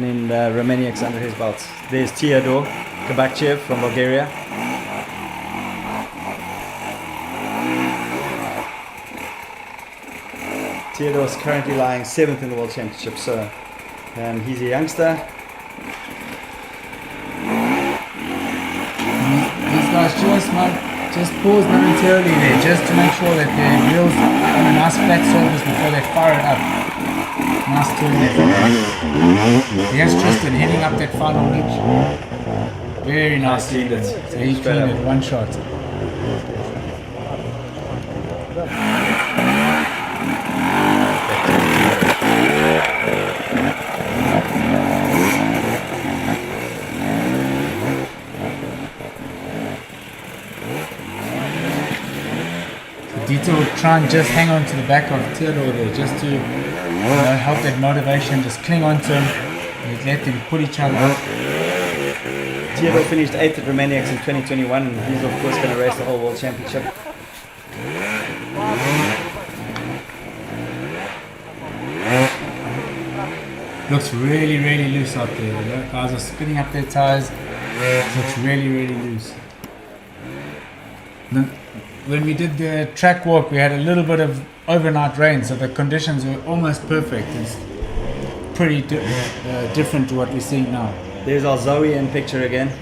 in Romaniacs under his belts. There's Theodore Kabakchev from Bulgaria. Theodore's currently lying 7th in the World Championship, so he's a youngster. These guys just pause momentarily there, just to make sure that their wheels on a nice flat surface before they fire it up. Nice turn there. Here's Tristan heading up that final ridge. Very nice. Cleaned it. So he cleaned it, one shot. Dieter will try and just hang on to the back of Theodore there, just to help that motivation, just cling on to him, and let them pull each other up. Theodore finished 8th at Romaniacs in 2021, and he's of course going to race the whole World Championship. Looks really loose out there. The guys are spinning up their tires. Looks really loose. When we did the track walk, we had a little bit of overnight rain, so the conditions were almost perfect. It's pretty different to what we're seeing now. There's our Zoe in picture again.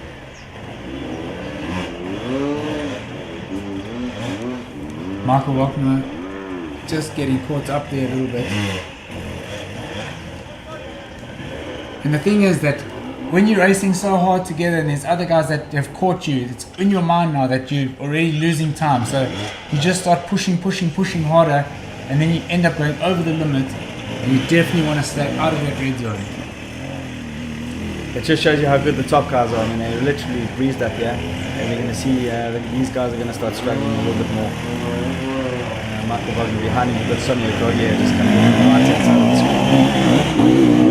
Michael Wagner just getting caught up there a little bit. And the thing is that when you're racing so hard together and there's other guys that have caught you, it's in your mind now that you're already losing time. So you just start pushing harder, and then you end up going over the limit, and you definitely want to stay out of that red zone. It just shows you how good the top guys are. I mean, they literally breezed up here, and we're going to see these guys are going to start struggling a little bit more. Michael Wagner behind him, you've got Sonia Gogia just coming in on the right hand side of the screen.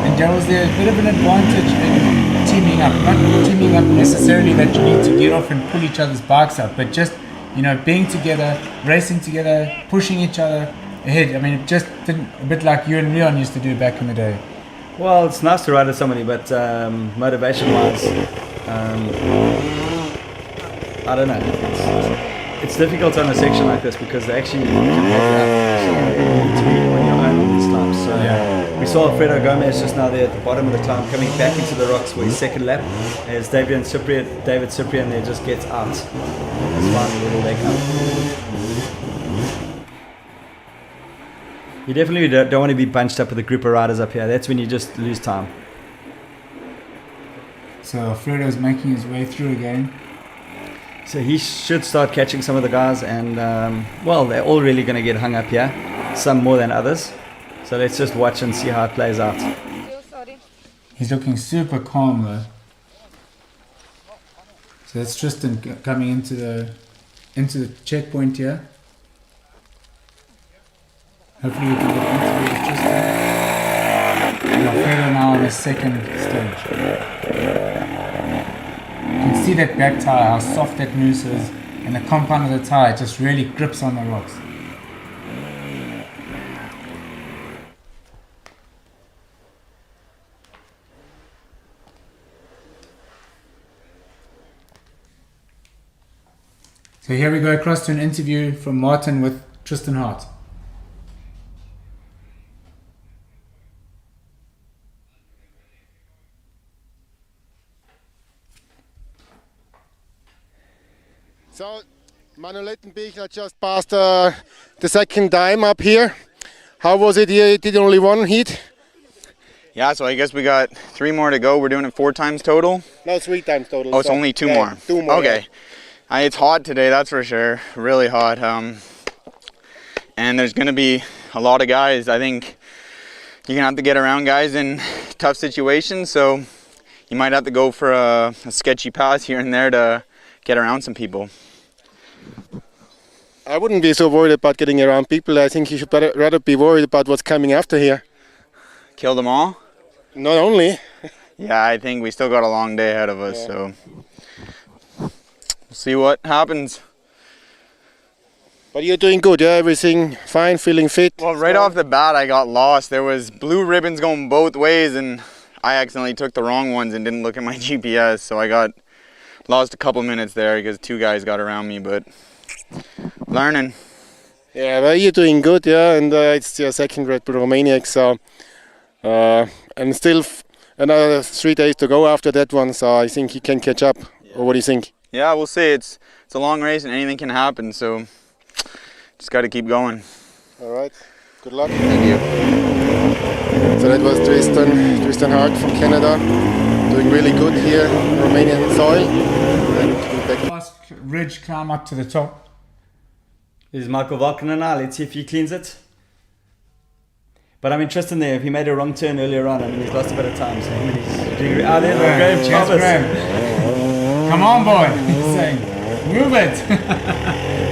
And Gerald's there a bit of an advantage in teaming up. Not teaming up necessarily that you need to get off and pull each other's bikes up, but just, being together, racing together, pushing each other ahead. I mean, it just didn't, a bit like you and Leon used to do back in the day. Well, it's nice to ride with somebody, but motivation-wise, I don't know. It's difficult on a section like this because they actually can hold you up. So you need to be on your own on these climbs. So we saw Alfredo Gomez just now there at the bottom of the climb coming back into the rocks for his second lap as David Cyprian there just gets out. That's finally little leg up. You definitely don't want to be bunched up with a group of riders up here. That's when you just lose time. So Alfredo's making his way through again. So he should start catching some of the guys, and well, they're all really going to get hung up here, some more than others. So let's just watch and see how it plays out. He's looking super calm though. So that's Tristan coming into the checkpoint here. Hopefully we can get an interview with Tristan. And Alfredo now on the second stage. You can see that back tire, how soft that noose is, and the compound of the tire just really grips on the rocks. So here we go across to an interview from Martin with Tristan Hart. So, Manuel Lettenbichler just passed the second time up here. How was it here? You did only one heat? Yeah, so I guess we got 3 more to go. We're doing it 4 times total. No, 3 times total. Oh, it's only 2 more. 2 more. Okay. Yeah. It's hot today, that's for sure. Really hot. And there's going to be a lot of guys. I think you're going to have to get around guys in tough situations. So you might have to go for a sketchy pass here and there to get around some people. I wouldn't be so worried about getting around people. I think you should rather be worried about what's coming after here. Kill them all? Not only. Yeah, I think we still got a long day ahead of us, so we'll see what happens. But you're doing good, yeah? Everything fine, feeling fit? Well, right off the bat, I got lost. There was blue ribbons going both ways, and I accidentally took the wrong ones and didn't look at my GPS, so I got lost a couple minutes there because 2 guys got around me, but learning. Yeah, well, you're doing good, yeah, and it's your second Red Bull Romaniacs, so and still another 3 days to go after that one, so I think you can catch up. Or what do you think? Yeah, we'll see. It's a long race and anything can happen, so just got to keep going. All right, good luck. Thank you. So that was Tristan Hart from Canada, doing really good here on Romanian soil. And we'll back. Last ridge climb up to the top. This is Michael Valkenen now. Let's see if he cleans it. But I'm interested in there. If he made a wrong turn earlier on, I mean, he's lost a bit of time. So he's doing there's Graham Cheers, Thomas. Graham. Come on, boy. He's saying, move it.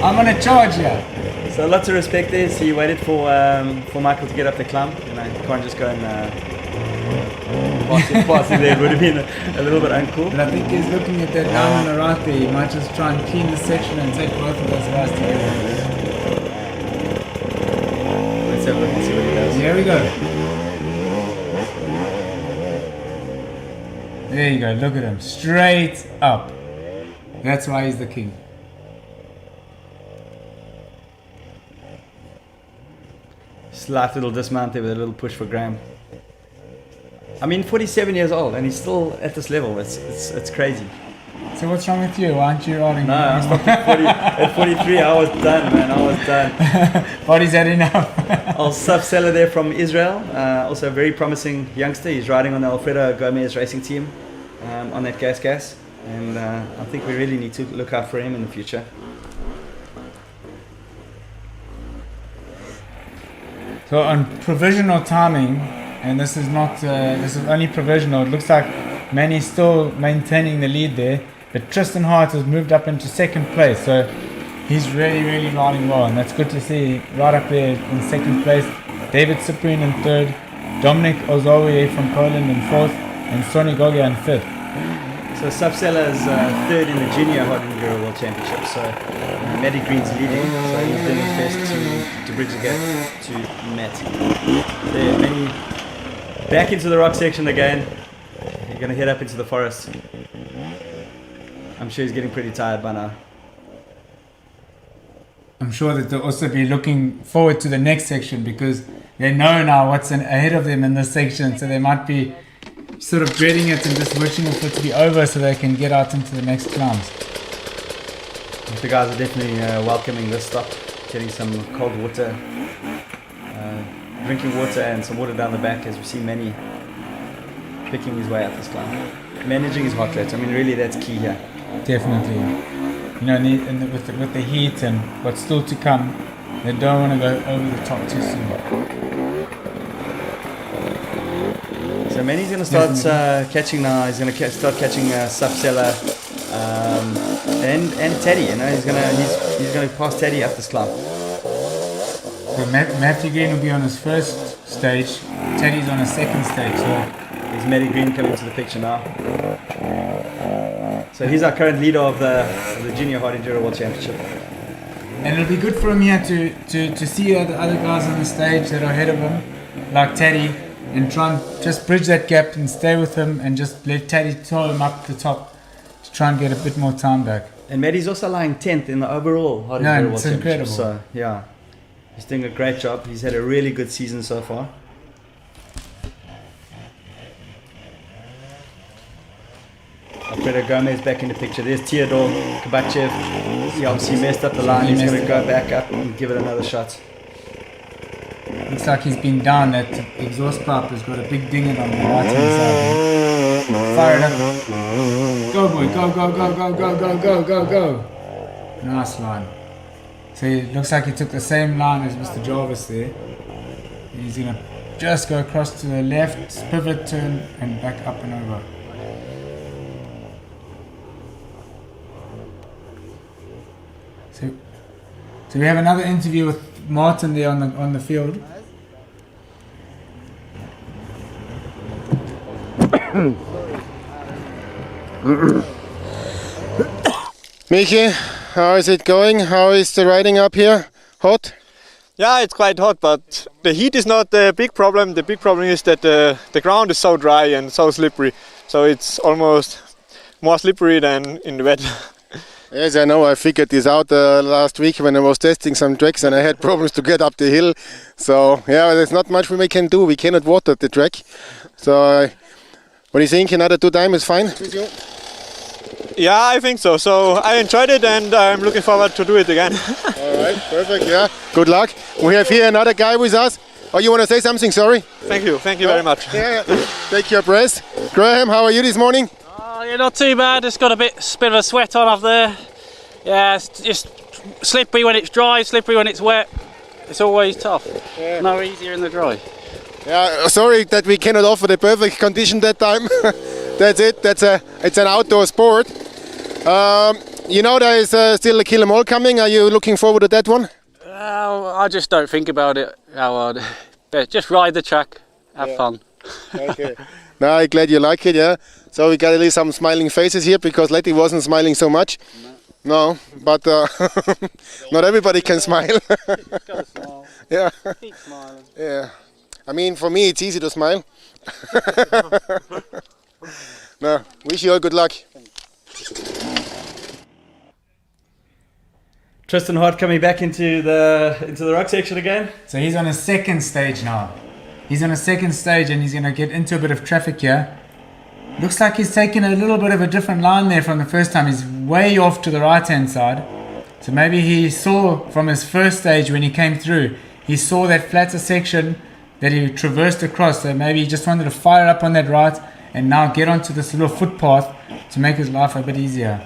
I'm going to charge you. So lots of respect there. So he waited for Michael to get up the climb. You know, you can't just go and pass him there. It would have been a little bit uncool. But I think he's looking at that down on the right there. He might just try and clean the section and take both of those guys together. Let's have a look and see what he does. Here we go. There you go, look at him. Straight up. That's why he's the king. Slight little dismount there with a little push for Graham. I mean, 47 years old and he's still at this level. It's crazy. So what's wrong with you? Why aren't you riding? No, I stopped at 43. I was done, man. I was done. Body's had enough. I'll sub-seller there from Israel. Also a very promising youngster. He's riding on the Alfredo Gomez racing team on that gas. And I think we really need to look out for him in the future. So on provisional timing, and this is not, this is only provisional. It looks like Manny's still maintaining the lead there, but Tristan Hart has moved up into second place. So he's really riding well, and that's good to see. Right up there in second place, David Cyprian in third, Dominic Ozowie from Poland in fourth, and Sonny Gogia in fifth. So Subsela is third in the Junior Hard Enduro World Championship. So Matty Green's leading. So he's doing his best to bridge the gap to Matt. There, Manny Back into the rock section again. You're going to head up into the forest. I'm sure he's getting pretty tired by now. I'm sure that they'll also be looking forward to the next section because they know now what's ahead of them in this section, so they might be sort of dreading it and just wishing for it to be over so they can get out into the next climbs. The guys are definitely welcoming this stop, getting some cold water, drinking water and some water down the back as we see Manny picking his way up this climb. Managing his heart rate, I mean really that's key here. Definitely. You know, and with the heat and what's still to come, they don't want to go over the top too soon. So Manny's going to start catching now. He's going to start catching Subseller and Teddy. You know, he's going to pass Teddy up this climb. So Matthew Green will be on his first stage. Teddy's on his second stage. So there's Matty Green coming into the picture now. So he's our current leader of the Junior Hard Enduro World Championship. And it'll be good for him here to see the other guys on the stage that are ahead of him, like Teddy, and try and just bridge that gap and stay with him and just let Teddy tow him up the top to try and get a bit more time back. And Matty's also lying 10th in the overall Hard Enduro World Championship. Incredible. So yeah, he's doing a great job. He's had a really good season so far. Alfredo Gomez back in the picture. There's Theodore Kabachev. He obviously messed up the line. He's going to go back up and give it another shot. Looks like he's been down. That exhaust pipe has got a big ding on the right hand side. Fire it up. Go boy, go, go, go, go, go, go, go, go, go. Nice line. So it looks like he took the same line as Mr. Jarvis there. He's going to just go across to the left, pivot, turn, and back up and over. So we have another interview with Martin there on the field. Michi, how is it going? How is the riding up here? Hot? Yeah, it's quite hot, but the heat is not the big problem. The big problem is that the ground is so dry and so slippery. So it's almost more slippery than in the wet. Yes, I know. I figured this out last week when I was testing some tracks and I had problems to get up the hill. So, yeah, there's not much we can do. We cannot water the track. So, what do you think? Another 2 times is fine? Yeah, I think so. So, I enjoyed it and I'm looking forward to do it again. All right, perfect. Yeah, good luck. We have here another guy with us. Oh, you want to say something? Sorry. Thank you very much. Yeah, take your breath. Graham, how are you this morning? Yeah, not too bad. Just got a bit of a sweat on up there. Yeah, it's just slippery when it's dry, slippery when it's wet. It's always tough. Yeah. No easier in the dry. Yeah, sorry that we cannot offer the perfect condition that time. That's it. It's an outdoor sport. You know there is still a Kill 'Em All coming. Are you looking forward to that one? I just don't think about it how hard. Just ride the track, have fun. Okay. No, I'm glad you like it, yeah. So we got at least some smiling faces here because Letty wasn't smiling so much. No, but not everybody can smile. Gotta smile. Yeah. Keep smiling. Yeah. I mean, for me, it's easy to smile. No, wish you all good luck. Tristan Hart coming back into the rock section again. So he's on his second stage now. He's on a second stage and he's going to get into a bit of traffic here. Looks like he's taken a little bit of a different line there from the first time. He's way off to the right hand side. So maybe he saw from his first stage when he came through, he saw that flatter section that he traversed across. So maybe he just wanted to fire up on that right and now get onto this little footpath to make his life a bit easier.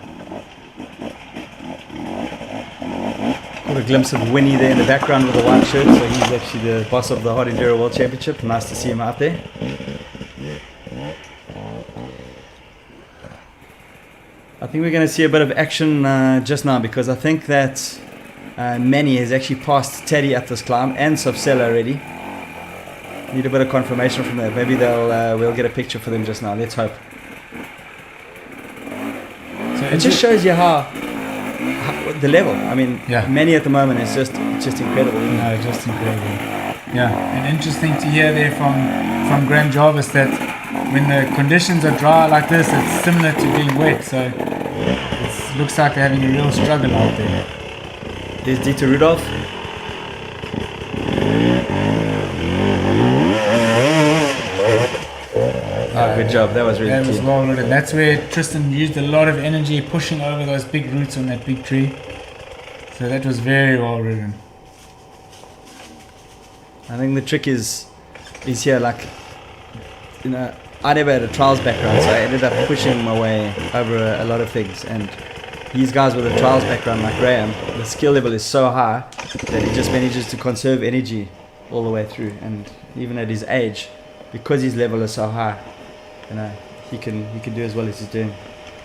Got a glimpse of Winnie there in the background with a white shirt. So he's actually the boss of the Hard Enduro World Championship. Nice to see him out there. I think we're going to see a bit of action just now because I think that Manny has actually passed Teddy up this climb and Subsella already. Need a bit of confirmation from that. Maybe we'll get a picture for them just now. Let's hope. So it just shows you how the level. I mean, Manny at the moment is just incredible. No, just incredible. Yeah, and interesting to hear there from Graham Jarvis that when the conditions are dry like this, it's similar to being wet. So it looks like they're having a real struggle out there. There's Dieter Rudolph. Good job. That was really That was clean. well ridden. That's where Tristan used a lot of energy pushing over those big roots on that big tree. So that was very well ridden. I think the trick is here, like, you know, I never had a trials background, so I ended up pushing my way over a lot of things. And these guys with a trials background like Graham, the skill level is so high that he just manages to conserve energy all the way through. And even at his age, because his level is so high, you know, he can do as well as he's doing.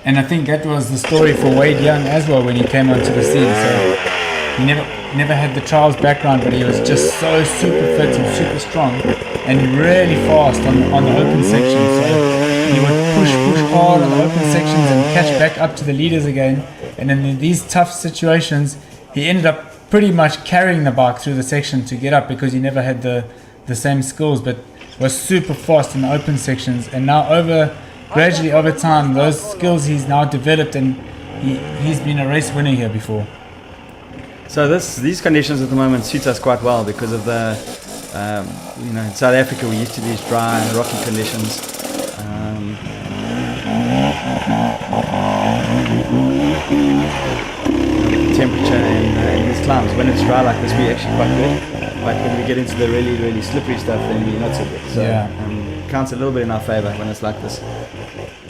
And I think that was the story for Wade Young as well when he came onto the scene. So he never had the trials background, but he was just so super fit and super strong and really fast on the open section. So he would push hard on the open sections and catch back up to the leaders again. And in these tough situations, he ended up pretty much carrying the bike through the section to get up because he never had the same skills, but was super fast in the open sections. And now gradually over time, those skills he's now developed, and he's been a race winner here before. So these conditions at the moment suit us quite well because of the, you know, in South Africa we're used to these dry, rocky conditions. Temperature and these climbs, when it's dry like this, we're actually quite good. But when we get into the really, really slippery stuff, then we're not so good. So it counts a little bit in our favour when it's like this.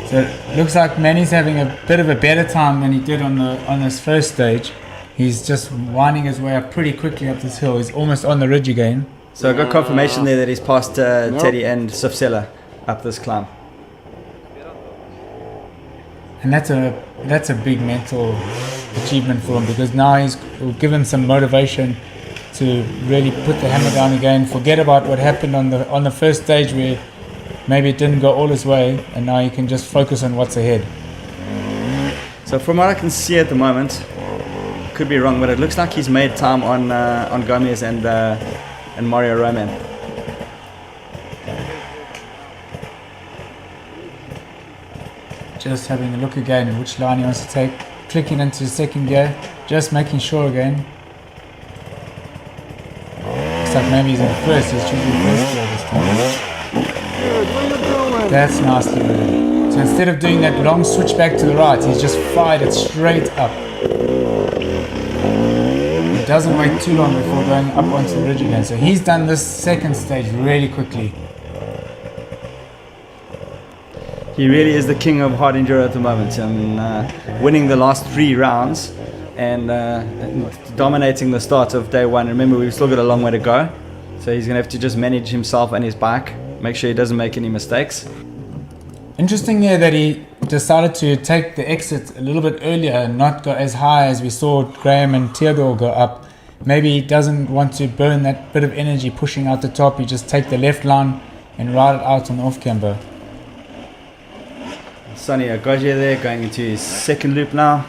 So it looks like Manny's having a bit of a better time than he did on this first stage. He's just winding his way up pretty quickly up this hill. He's almost on the ridge again. So I got confirmation there that he's passed Teddy and Sofsela up this climb. And that's a big mental achievement for him, because now will give him some motivation to really put the hammer down again, forget about what happened on the first stage where maybe it didn't go all his way, and now he can just focus on what's ahead. So from what I can see at the moment, could be wrong, but it looks like he's made time on Gomez and Mario Roman. Just having a look again at which line he wants to take, clicking into second gear, just making sure again. Looks like maybe he's in first, he's choosing first gear this time. That's nicely ridden. So instead of doing that long switch back to the right, he's just fired it straight up. He doesn't wait too long before going up onto the ridge again. So he's done this second stage really quickly. He really is the king of hard enduro at the moment. I mean, winning the last 3 rounds and dominating the start of day 1. Remember, we've still got a long way to go. So he's going to have to just manage himself and his bike, make sure he doesn't make any mistakes. Interesting here that he decided to take the exit a little bit earlier and not go as high as we saw Graham and Theodore go up. Maybe he doesn't want to burn that bit of energy pushing out the top. He just take the left line and ride it out on the off-camber. Sonny Agoje there going into his second loop now.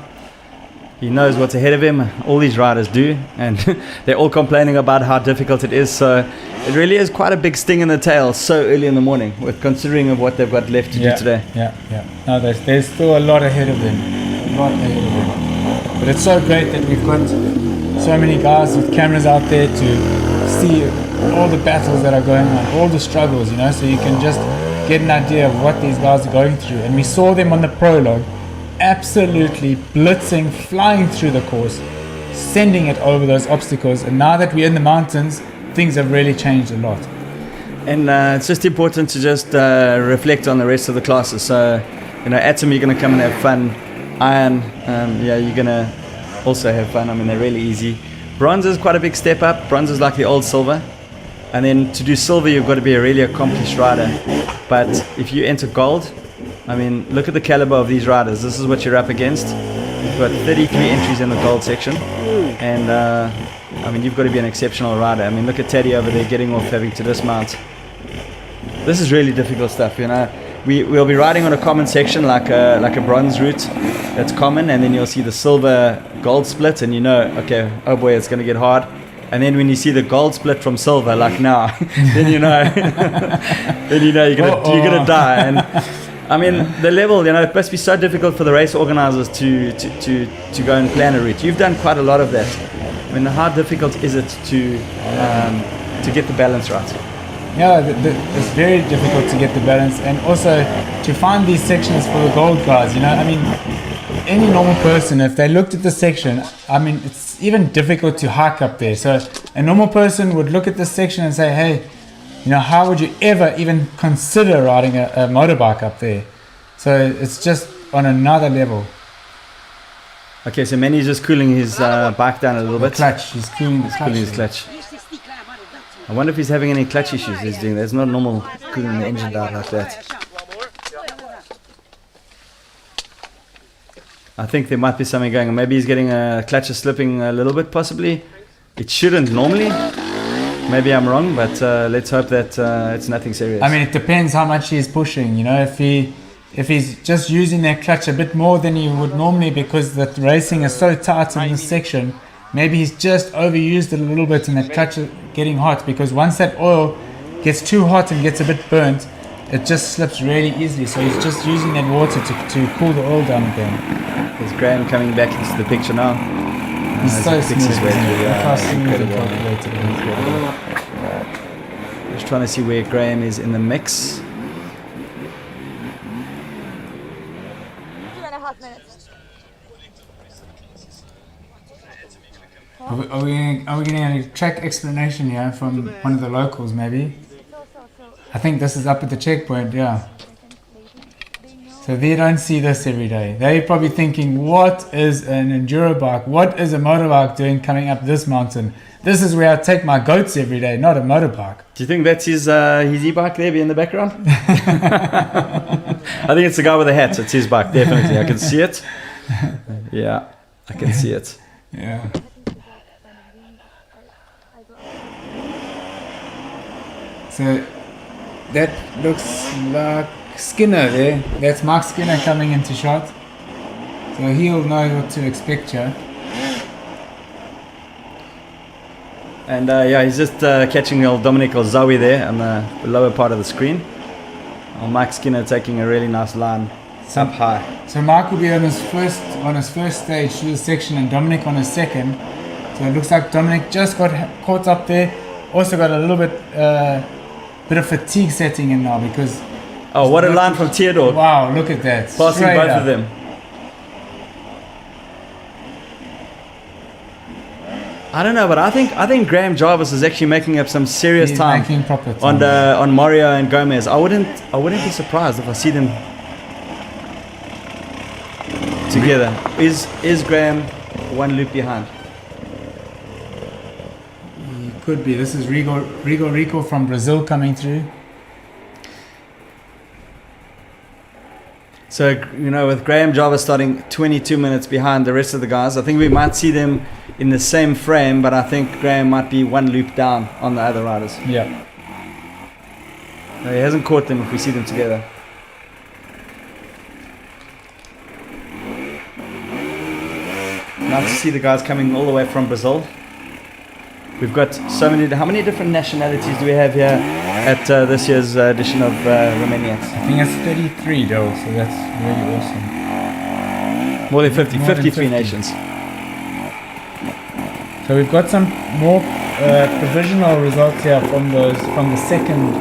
He knows what's ahead of him. All these riders do, and they're all complaining about how difficult it is. So it really is quite a big sting in the tail so early in the morning, with considering of what they've got left to do today. Yeah. No, there's still a lot ahead of them. A lot ahead of them. But it's so great that we've got so many guys with cameras out there to see all the battles that are going on, all the struggles, you know, so you can just get an idea of what these guys are going through. And we saw them on the prologue absolutely blitzing, flying through the course, sending it over those obstacles. And now that we're in the mountains, things have really changed a lot. And it's just important to just reflect on the rest of the classes. So, you know, Atom, you're going to come and have fun. Iron, you're going to also have fun. I mean, they're really easy. Bronze is quite a big step up. Bronze is like the old silver. And then to do silver, you've got to be a really accomplished rider. But if you enter gold, I mean, look at the caliber of these riders. This is what you're up against. You've got 33 entries in the gold section. And, I mean, you've got to be an exceptional rider. I mean, look at Teddy over there getting off, having to dismount. This is really difficult stuff, you know. We'll be riding on a common section like a bronze route that's common, and then you'll see the silver gold split, and you know, okay, oh boy, it's going to get hard. And then when you see the gold split from silver, like now, then you know, you're gonna die. And I mean, the level, it must be so difficult for the race organizers to go and plan a route. You've done quite a lot of that. I mean, how difficult is it to get the balance right? Yeah, it's very difficult to get the balance, and also to find these sections for the gold guys. I mean, any normal person, if they looked at the section, I mean, it's even difficult to hike up there. So a normal person would look at this section and say, hey, how would you ever even consider riding a motorbike up there? So it's just on another level. Okay, so Manny's just cooling his bike down a little bit. Clutch, he's cooling his clutch. I wonder if he's having any clutch issues he's doing. That's not normal cooling the engine down like that. I think there might be something going on. Maybe he's getting a clutch is slipping a little bit, possibly. It shouldn't normally. Maybe I'm wrong, but let's hope that it's nothing serious. I mean, it depends how much he's pushing. If he's just using that clutch a bit more than he would normally because the racing is so tight in this section, maybe he's just overused it a little bit and that clutch is getting hot, because once that oil gets too hot and gets a bit burnt, it just slips really easily. So he's just using that water to cool the oil down again. There's Graham coming back into the picture now. He's so smooth. Incredible. Just trying to see where Graham is in the mix. 2.5 minutes. Are we getting a track explanation here from one of the locals, maybe? I think this is up at the checkpoint, yeah. So they don't see this every day. They're probably thinking, what is an enduro bike? What is a motorbike doing coming up this mountain? This is where I take my goats every day, not a motorbike. Do you think that's his e-bike there in the background? I think it's the guy with the hat. It's his bike, definitely. I can see it. Yeah, I can see it. Yeah. So that looks like Skinner there. That's Mark Skinner coming into shot. So he'll know what to expect here. And he's just catching old Dominic or Zoe there on the lower part of the screen. Mike Skinner taking a really nice line up high. So Mark will be on his first stage through the section, and Dominic on his second. So it looks like Dominic just got caught up there. Also got a little bit of fatigue setting in now because. Oh, what a line from Theodore! Wow, look at that! Passing both of them. I don't know, but I think Graham Jarvis is actually making up some serious time making proper time on Mario and Gomez. I wouldn't be surprised if I see them together. Is Graham one loop behind? He could be. This is Rico from Brazil coming through. So, with Graham Jarvis starting 22 minutes behind the rest of the guys, I think we might see them in the same frame, but I think Graham might be one loop down on the other riders. Yeah. No, he hasn't caught them if we see them together. Nice to see the guys coming all the way from Brazil. We've got so many. How many different nationalities do we have here at this year's edition of Romaniacs? I think it's 33 though, so that's really awesome. More than 50, 53 nations. So we've got some more provisional results here from the second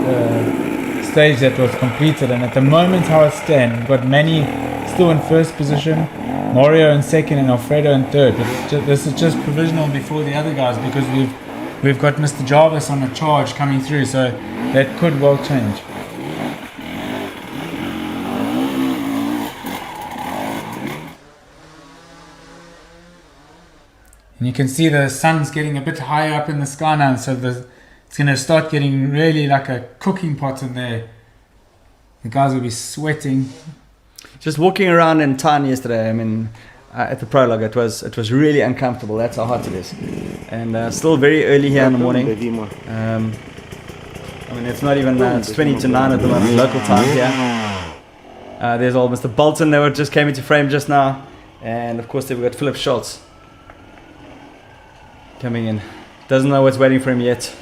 stage that was completed, and at the moment how it stands, we've got Manny still in first position, Mario in second, and Alfredo in third. But this is just provisional before the other guys because we've got Mr. Jarvis on a charge coming through, so that could well change. And you can see the sun's getting a bit higher up in the sky now, so it's going to start getting really like a cooking pot in there. The guys will be sweating. Just walking around in town yesterday, I mean, at the prologue, it was really uncomfortable. That's how hot it is. And still very early here in the morning. I mean, it's not even, it's 20 to 9 at the moment, local time here. There's old Mr. Bolton that just came into frame just now. And of course, we've got Philip Schultz coming in. doesn't know what's waiting for him yet.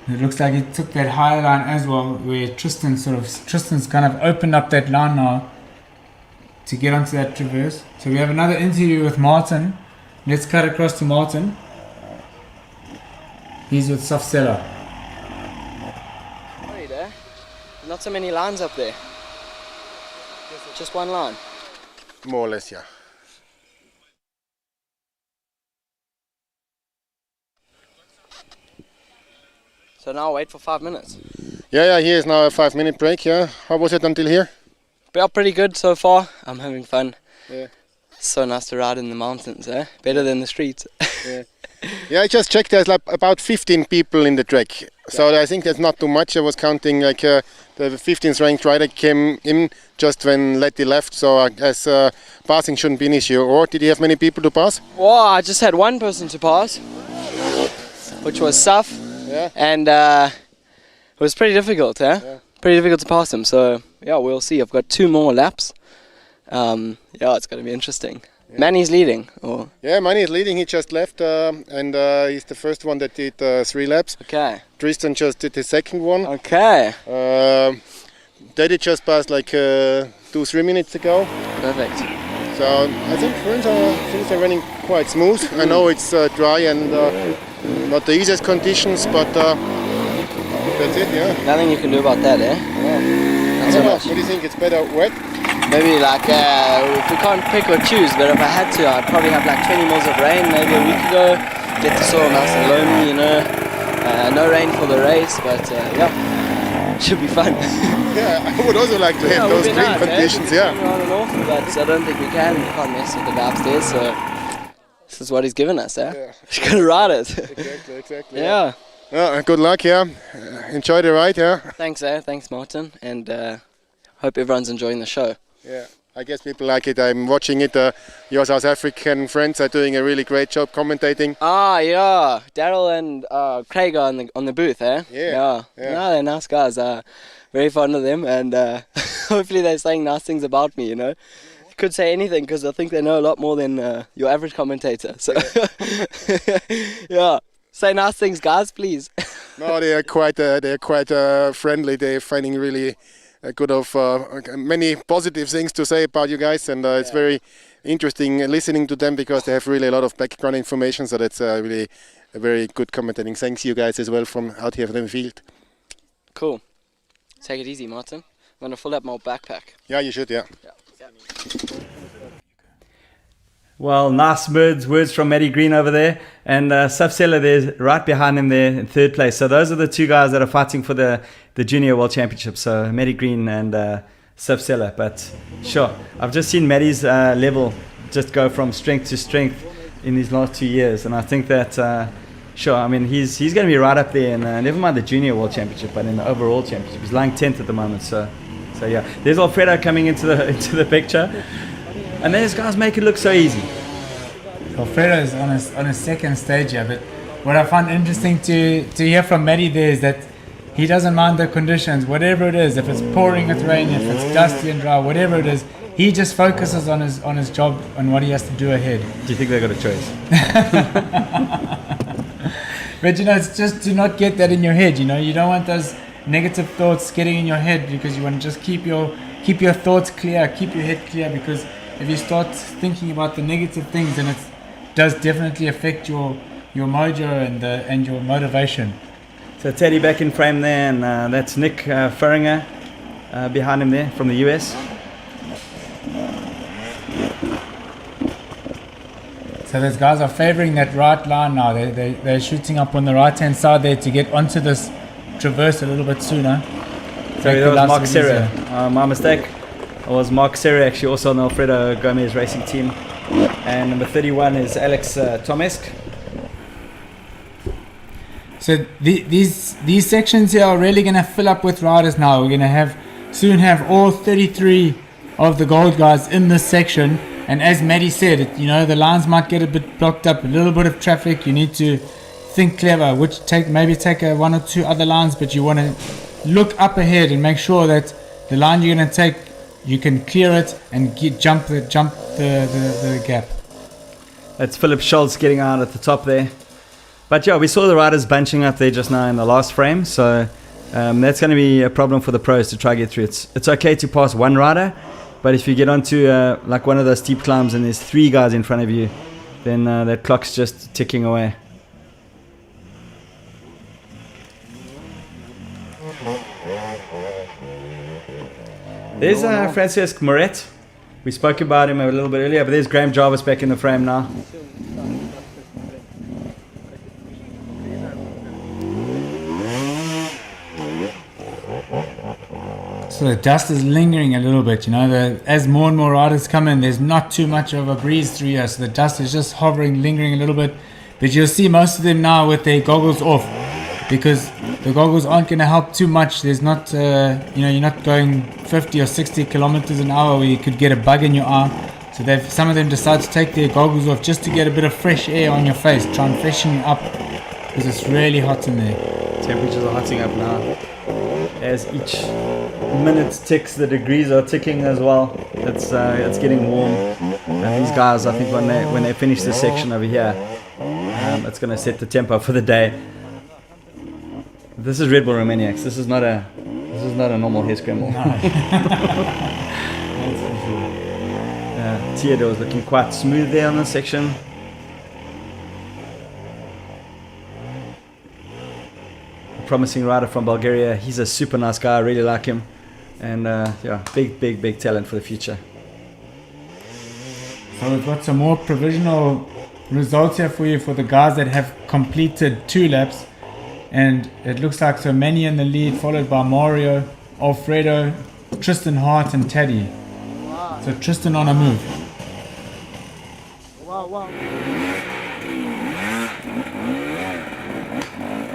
It looks like he took that higher line as well, where Tristan's kind of opened up that line now to get onto that traverse. So we have another interview with Martin. Let's cut across to Martin. He's with Safsela. Hey there. Not so many lines up there. Just one line. More or less, yeah. So now I'll wait for 5 minutes. Yeah, here's now a 5-minute break, yeah. How was it until here? Yeah, pretty good so far. I'm having fun. Yeah. So nice to ride in the mountains, eh? Better than the streets. Yeah, I just checked, there's like about 15 people in the track. So I think that's not too much. I was counting like the 15th ranked rider came in just when Letty left, so I guess passing shouldn't be an issue. Or did you have many people to pass? Well, I just had one person to pass, which was Saf. Yeah. And it was pretty difficult, eh? Yeah. Pretty difficult to pass him. So yeah, we'll see. I've got 2 more laps. Yeah, it's going to be interesting. Yeah. Manny's leading. Or? Yeah, Manny is leading. He just left, and he's the first one that did 3 laps. Okay. Tristan just did his second one. Okay. Daddy just passed like 2-3 minutes ago. Perfect. So I think things are running quite smooth. I know it's dry and not the easiest conditions, but that's it, yeah. Nothing you can do about that, eh? Yeah. Not so much. What do you think? It's better wet? Maybe like, if we can't pick or choose, but if I had to, I'd probably have like 20 mils of rain maybe a week ago. Get the soil nice and loamy, you know. No rain for the race, but yeah, should be fun. Yeah, I would also like to have those green nice, conditions, yeah. On and off, but I don't think we can. We can't mess with the guy upstairs, so this is what he's given us, eh? Yeah. He's gonna ride it. Exactly. Yeah. Good luck, yeah. Enjoy the ride, yeah. Thanks, Thanks, Martin, and hope everyone's enjoying the show. Yeah, I guess people like it. I'm watching it. Your South African friends are doing a really great job commentating. Ah, yeah. Daryl and Craig are on the booth, eh? Yeah. No, they're nice guys. Very fond of them, and hopefully they're saying nice things about me, you know. Could say anything because I think they know a lot more than your average commentator. So, yeah. Say nice things, guys, please. No, they are quite friendly. They're finding really good of many positive things to say about you guys, and it's very interesting listening to them because they have really a lot of background information. So that's really a very good commentating. Thanks you guys as well from out here from the field. Cool. Take it easy, Martin. I'm gonna fill up my backpack. Yeah, you should. Yeah. Well, nice words from Matty Green over there, and Safsela there's right behind him there in 3rd place. So those are the 2 guys that are fighting for the Junior World Championship. So Matty Green and Safsela. But sure, I've just seen Matty's level just go from strength to strength in these last 2 years, and I think that sure, I mean he's going to be right up there, and never mind the Junior World Championship, but in the overall championship, he's lying 10th at the moment. So yeah, there's Alfredo coming into the picture. And these guys make it look so easy. Alfredo is on his 2nd stage here, but what I find interesting to hear from Matty there is that he doesn't mind the conditions, whatever it is. If it's pouring with rain, if it's dusty and dry, whatever it is, he just focuses on his job and what he has to do ahead. Do you think they got a choice? But you know, it's just to not get that in your head. You know, you don't want those negative thoughts getting in your head, because you want to just keep your thoughts clear, keep your head clear, because if you start thinking about the negative things, then it does definitely affect your mojo and your motivation. So Teddy back in frame there, and that's Nick Furringer behind him there from the US. So those guys are favouring that right line now. They're shooting up on the right hand side there to get onto this traverse a little bit sooner. So that was Mark Serra. My mistake. It was Mark Serra, actually also on the Alfredo Gomez racing team. And number 31 is Alex Tomesk. So these sections here are really going to fill up with riders now. We're going to soon have all 33 of the gold guys in this section. And as Matty said, you know, the lines might get a bit blocked up, a little bit of traffic. You need to think clever, maybe take 1 or 2 other lines, but you want to look up ahead and make sure that the line you're going to take, you can clear it and jump the gap. That's Philip Schultz getting out at the top there. But yeah, we saw the riders bunching up there just now in the last frame, so that's going to be a problem for the pros to try to get through. It's okay to pass one rider, but if you get onto like one of those steep climbs and there's 3 guys in front of you, then that clock's just ticking away. There's Francesc Moret. We spoke about him a little bit earlier, but there's Graham Jarvis back in the frame now. So the dust is lingering a little bit, you know. As more and more riders come in, there's not too much of a breeze through here, so the dust is just hovering, lingering a little bit. But you'll see most of them now with their goggles off, because the goggles aren't going to help too much. There's not, you're not going 50 or 60 kilometers an hour where you could get a bug in your eye. So some of them decide to take their goggles off just to get a bit of fresh air on your face, try and freshen you up, because it's really hot in there. Temperatures are hotting up now. As each minute ticks, the degrees are ticking as well. It's getting warm. And these guys, I think, when they finish this section over here, it's going to set the tempo for the day. This is Red Bull Romaniacs. This is not a normal hair scramble. No. That's for sure. Theodore's looking quite smooth there on this section. Promising rider from Bulgaria. He's a super nice guy. I really like him, and big talent for the future. So we've got some more provisional results here for you for the guys that have completed 2 laps, and it looks like so Manny in the lead, followed by Mario, Alfredo, Tristan Hart, and Teddy. So Tristan on a move. Wow.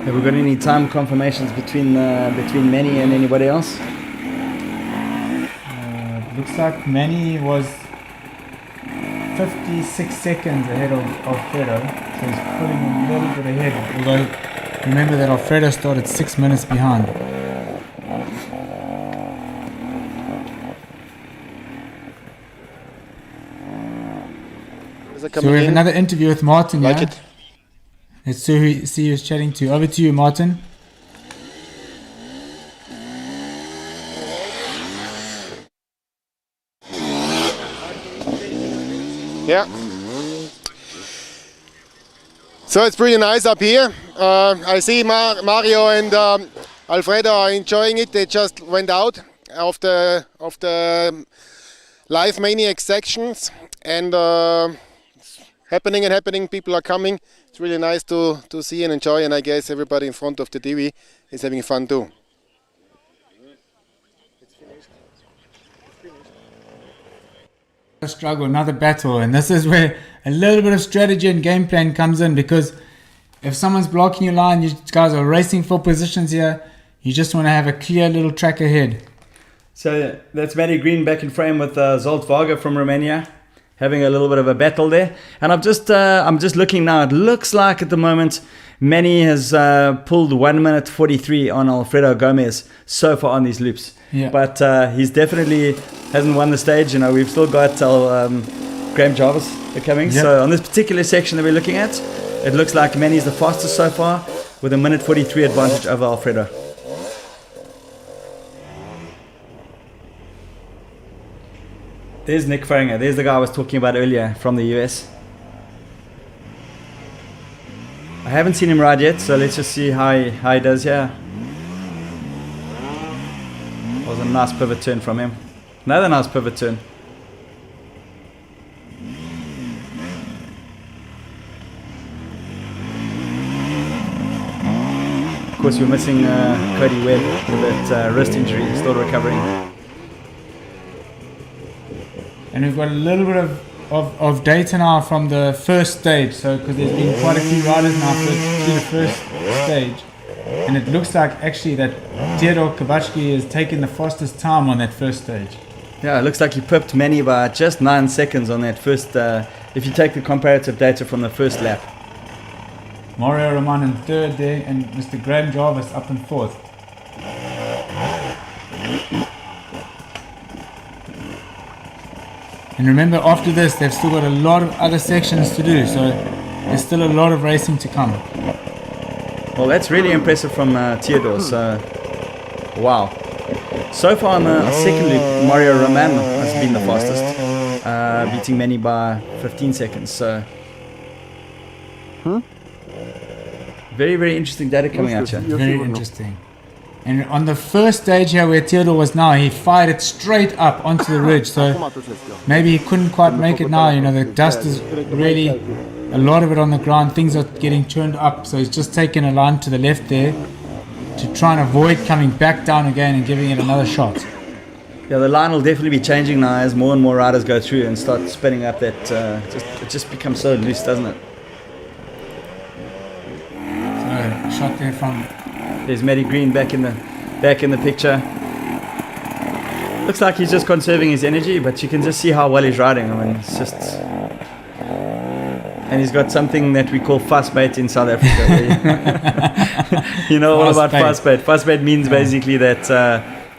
Have we got any time confirmations between Manny and anybody else? Looks like Manny was 56 seconds ahead of Alfredo, so he's pulling a little bit ahead. Although remember that Alfredo started 6 minutes behind. So we have another interview with Martin. Like yeah? it. Let's see who's chatting to. Over to you, Martin. Yeah. So it's pretty nice up here. I see Mario and Alfredo are enjoying it. They just went out of the live Maniacs sections, and happening. People are coming. It's really nice to see and enjoy, and I guess everybody in front of the TV is having fun too. A struggle, another battle, and this is where a little bit of strategy and game plan comes in, because if someone's blocking your line, you guys are racing for positions here. You just want to have a clear little track ahead. So that's Matty Green back in frame with Zsolt Varga from Romania, having a little bit of a battle there. And I'm just looking now. It looks like at the moment Manny has pulled 1 minute 43 on Alfredo Gomez so far on these loops. Yeah. But he's definitely hasn't won the stage. You know, we've still got Graham Jarvis coming. Yep. So on this particular section that we're looking at, it looks like Manny's the fastest so far with a minute 43 advantage over Alfredo. There's Nick Farringer. There's the guy I was talking about earlier from the US. I haven't seen him ride yet, so let's just see how he does here. That was a nice pivot turn from him. Another nice pivot turn. Of course, we're missing Cody Webb with that wrist injury, still recovering. And we've got a little bit of data now from the first stage, so because there's been quite a few riders now through the first stage, and it looks like actually that Theodore Kavachki has taken the fastest time on that first stage. Yeah, it looks like he pipped Manny by just 9 seconds on that first, if you take the comparative data from the first lap. Mario Roman in third there, and Mr. Graham Jarvis up in fourth. And remember, after this, they've still got a lot of other sections to do, so there's still a lot of racing to come. Well, that's really impressive from Theodore. So, wow. So far on the second loop, Mario Roman has been the fastest, beating Manny by 15 seconds. So, very, very interesting data coming out here. Very interesting. And on the first stage here where Theodore was now, he fired it straight up onto the ridge. So maybe he couldn't quite make it now. You know, the dust is really, a lot of it on the ground. Things are getting turned up. So he's just taken a line to the left there to try and avoid coming back down again and giving it another shot. Yeah, the line will definitely be changing now as more and more riders go through and start spinning up that, it just becomes so loose, doesn't it? So shot there from... There's Matty Green back in the picture. Looks like he's just conserving his energy, but you can just see how well he's riding. I mean, it's just... And he's got something that we call fastbait in South Africa. You know all about fastbait. Fastbait means basically that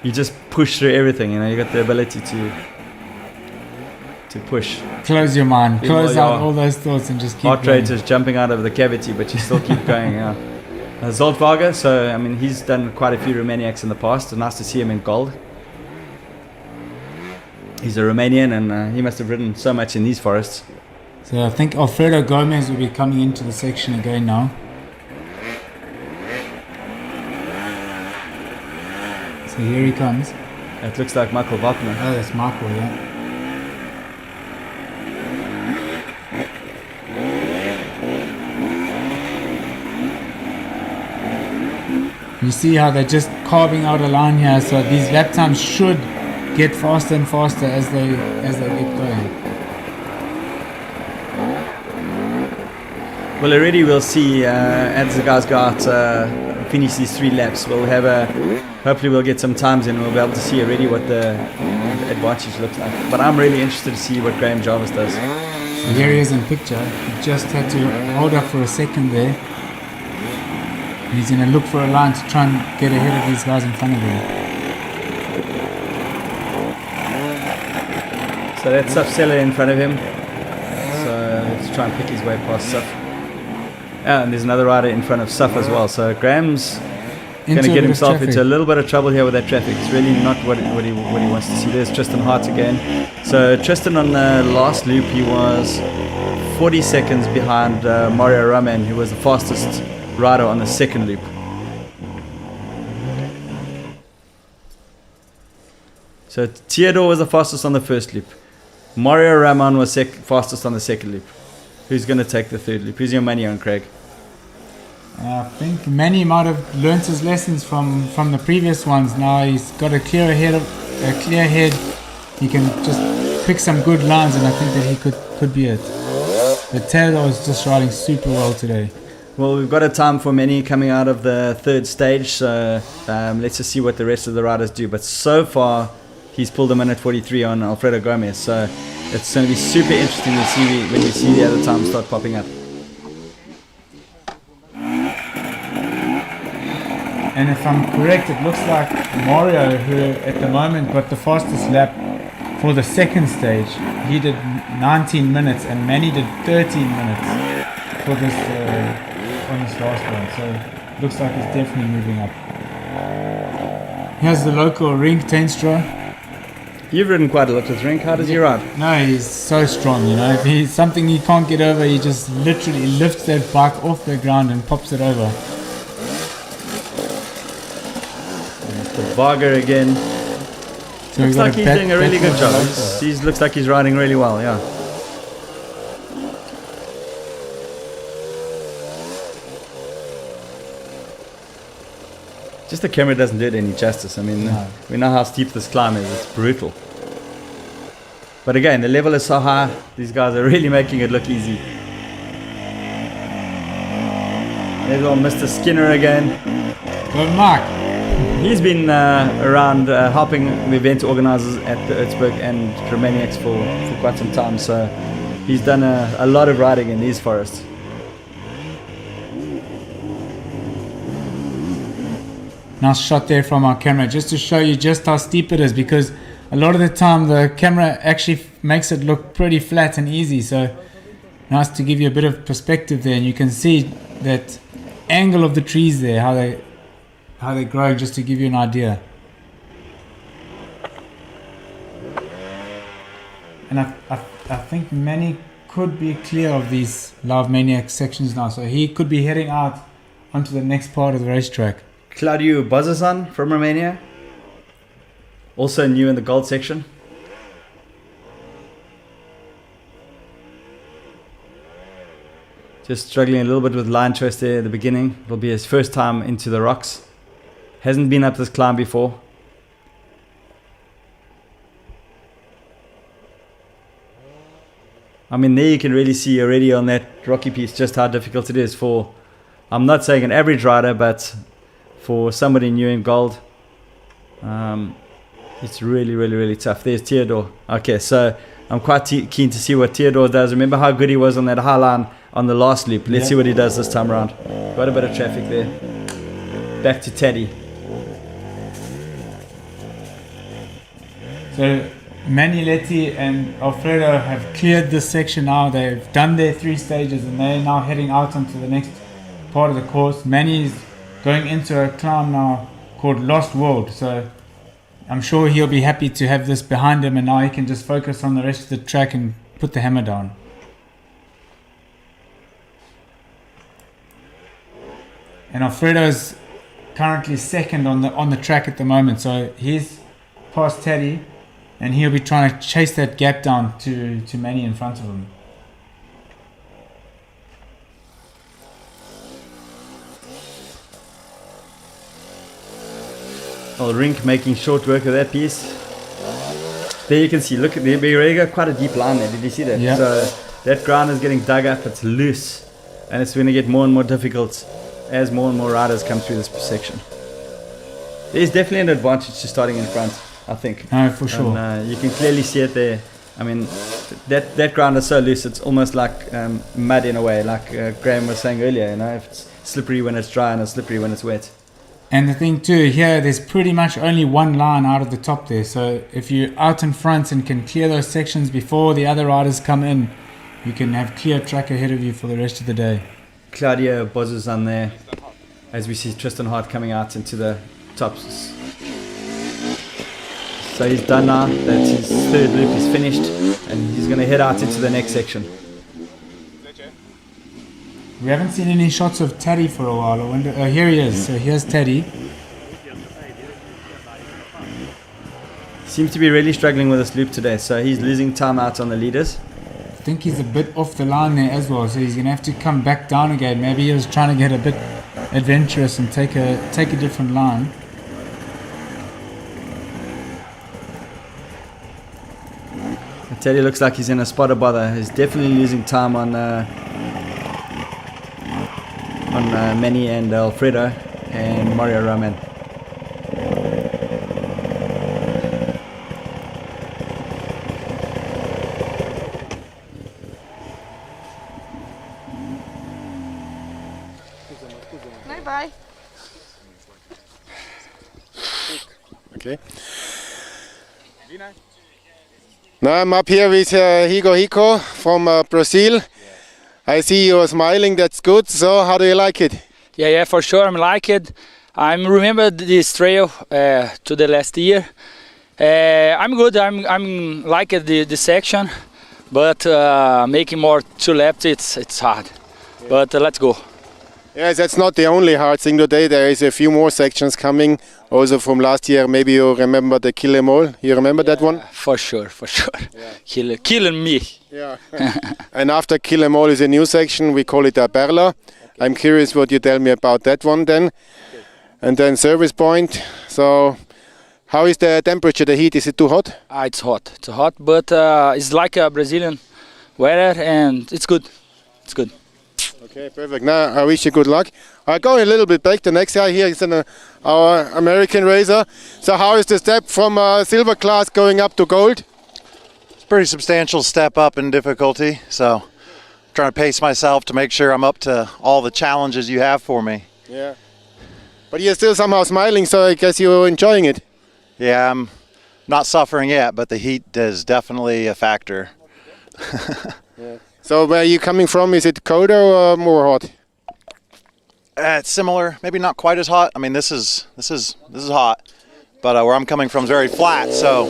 you just push through everything. You know, you got the ability to push. Close your mind. Close out all those thoughts and just keep Heart going. rate is jumping out of the cavity, but you still keep going. Yeah. Zoltwager, so I mean he's done quite a few Romaniacs in the past. Nice to see him in gold. He's a Romanian and he must have ridden so much in these forests. So I think Alfredo Gomez will be coming into the section again now. So here he comes. It looks like Michael Wagner. Oh, that's Michael, yeah. You see how they're just carving out a line here, so these lap times should get faster and faster as they get going. Well, already we'll see as the guys go out, finish these 3 laps. We'll have hopefully we'll get some times and we'll be able to see already what the advantage looks like. But I'm really interested to see what Graham Jarvis does. So here he is in picture. He just had to hold up for a second there. He's going to look for a line to try and get ahead of these guys in front of him. So that's Safsella in front of him. So let's try and pick his way past Saf. And there's another rider in front of Saf as well. So Graham's going to get himself into a little bit of trouble here with that traffic. It's really not what he wants to see. There's Tristan Hart again. So Tristan on the last loop, he was 40 seconds behind Mario Raman, who was the fastest rider on the second loop. So Theodore was the fastest on the first loop. Mario Raman was fastest on the second loop. Who's going to take the third loop? Who's your money on, Craig? I think Manny might have learnt his lessons from the previous ones. Now he's got a clear head. He can just pick some good lines, and I think that he could be it. But Theodore is just riding super well today. Well, we've got a time for Manny coming out of the third stage, so let's just see what the rest of the riders do. But so far, he's pulled a minute 43 on Alfredo Gomez, so it's going to be super interesting to see when we see the other times start popping up. And if I'm correct, it looks like Mario, who at the moment got the fastest lap for the second stage, he did 19 minutes and Manny did 13 minutes for this on this last one. So it looks like he's definitely moving up. Here's the local Rink Tenstra. You've ridden quite a lot with Rink. How does he ride? No, he's so strong, you know. If he's something he can't get over, he just literally lifts that bike off the ground and pops it over. Mr. Varga again. So looks like he's doing a really good job. He looks like he's riding really well, yeah. Just the camera doesn't do it any justice. I mean, we know how steep this climb is. It's brutal. But again, the level is so high. These guys are really making it look easy. There's old Mr. Skinner again. Good Mark. He's been around helping the event organizers at the Erzberg and Romaniacs for quite some time. So he's done a lot of riding in these forests. Nice shot there from our camera, just to show you just how steep it is, because a lot of the time the camera actually makes it look pretty flat and easy. So nice to give you a bit of perspective there, and you can see that angle of the trees there, how they grow, just to give you an idea. And I think Manny could be clear of these live Maniac sections now, so he could be heading out onto the next part of the racetrack. Claudiu Bozazan from Romania, also new in the gold section. Just struggling a little bit with line choice there at the beginning. It'll be his first time into the rocks. Hasn't been up this climb before. I mean, there you can really see already on that rocky piece just how difficult it is for, I'm not saying an average rider, but for somebody new in gold. It's really, really, really tough. There's Theodore. Okay, so I'm quite keen to see what Theodore does. Remember how good he was on that high line on the last loop. Let's see what he does this time around. Got a bit of traffic there. Back to Teddy. So Maniletti and Alfredo have cleared this section now. They've done their 3 stages and they're now heading out onto the next part of the course. Manny's going into a climb now called Lost World. So I'm sure he'll be happy to have this behind him, and now he can just focus on the rest of the track and put the hammer down. And Alfredo's currently second on the track at the moment, so he's past Teddy, and he'll be trying to chase that gap down to Manny in front of him. Well, Rink making short work of that piece. There you can see, look at the Berega, quite a deep line there. Did you see that? Yeah. So that ground is getting dug up, it's loose, and it's going to get more and more difficult as more and more riders come through this section. There's definitely an advantage to starting in front, I think. No, for sure. And, you can clearly see it there. I mean, that ground is so loose, it's almost like mud in a way, like Graham was saying earlier. You know, if it's slippery when it's dry and it's slippery when it's wet. And the thing too, here there's pretty much only one line out of the top there. So if you're out in front and can clear those sections before the other riders come in, you can have clear track ahead of you for the rest of the day. Claudio Bozazan there, as we see Tristan Hart coming out into the tops. So he's done now, that's his third loop, he's finished, and he's going to head out into the next section. We haven't seen any shots of Teddy for a while. I wonder, here he is, so here's Teddy. Seems to be really struggling with this loop today, so he's losing time out on the leaders. I think he's a bit off the line there as well, so he's going to have to come back down again. Maybe he was trying to get a bit adventurous and take a different line. Teddy looks like he's in a spot of bother. He's definitely losing time on Manny and Alfredo and Mario Roman. Bye. Okay. Now I'm up here with Higo from Brazil. I see you are smiling, that's good. So how do you like it? Yeah, for sure. I'm like it. I remember this trail to the last year. I'm good. I'm like the section, but making more 2 laps it's hard. Yeah. But let's go. Yes, that's not the only hard thing today. There is a few more sections coming. Also from last year, maybe you remember the Kill 'em All. You remember that one? For sure. Yeah. Killing me. Yeah. And after Kill 'em All is a new section. We call it a Perla. Okay. I'm curious what you tell me about that one then. Okay. And then Service Point. So how is the temperature, the heat? Is it too hot? It's hot. It's hot, but it's like a Brazilian weather, and it's good. It's good. Okay, perfect. Now I wish you good luck. I go a little bit back. The next guy here is our American racer. So how is the step from silver class going up to gold? It's a pretty substantial step up in difficulty. So I'm trying to pace myself to make sure I'm up to all the challenges you have for me. Yeah. But you're still somehow smiling, so I guess you're enjoying it. Yeah, I'm not suffering yet, but the heat is definitely a factor. So where are you coming from? Is it colder or more hot? It's similar, maybe not quite as hot. I mean, this is hot, but where I'm coming from is very flat. So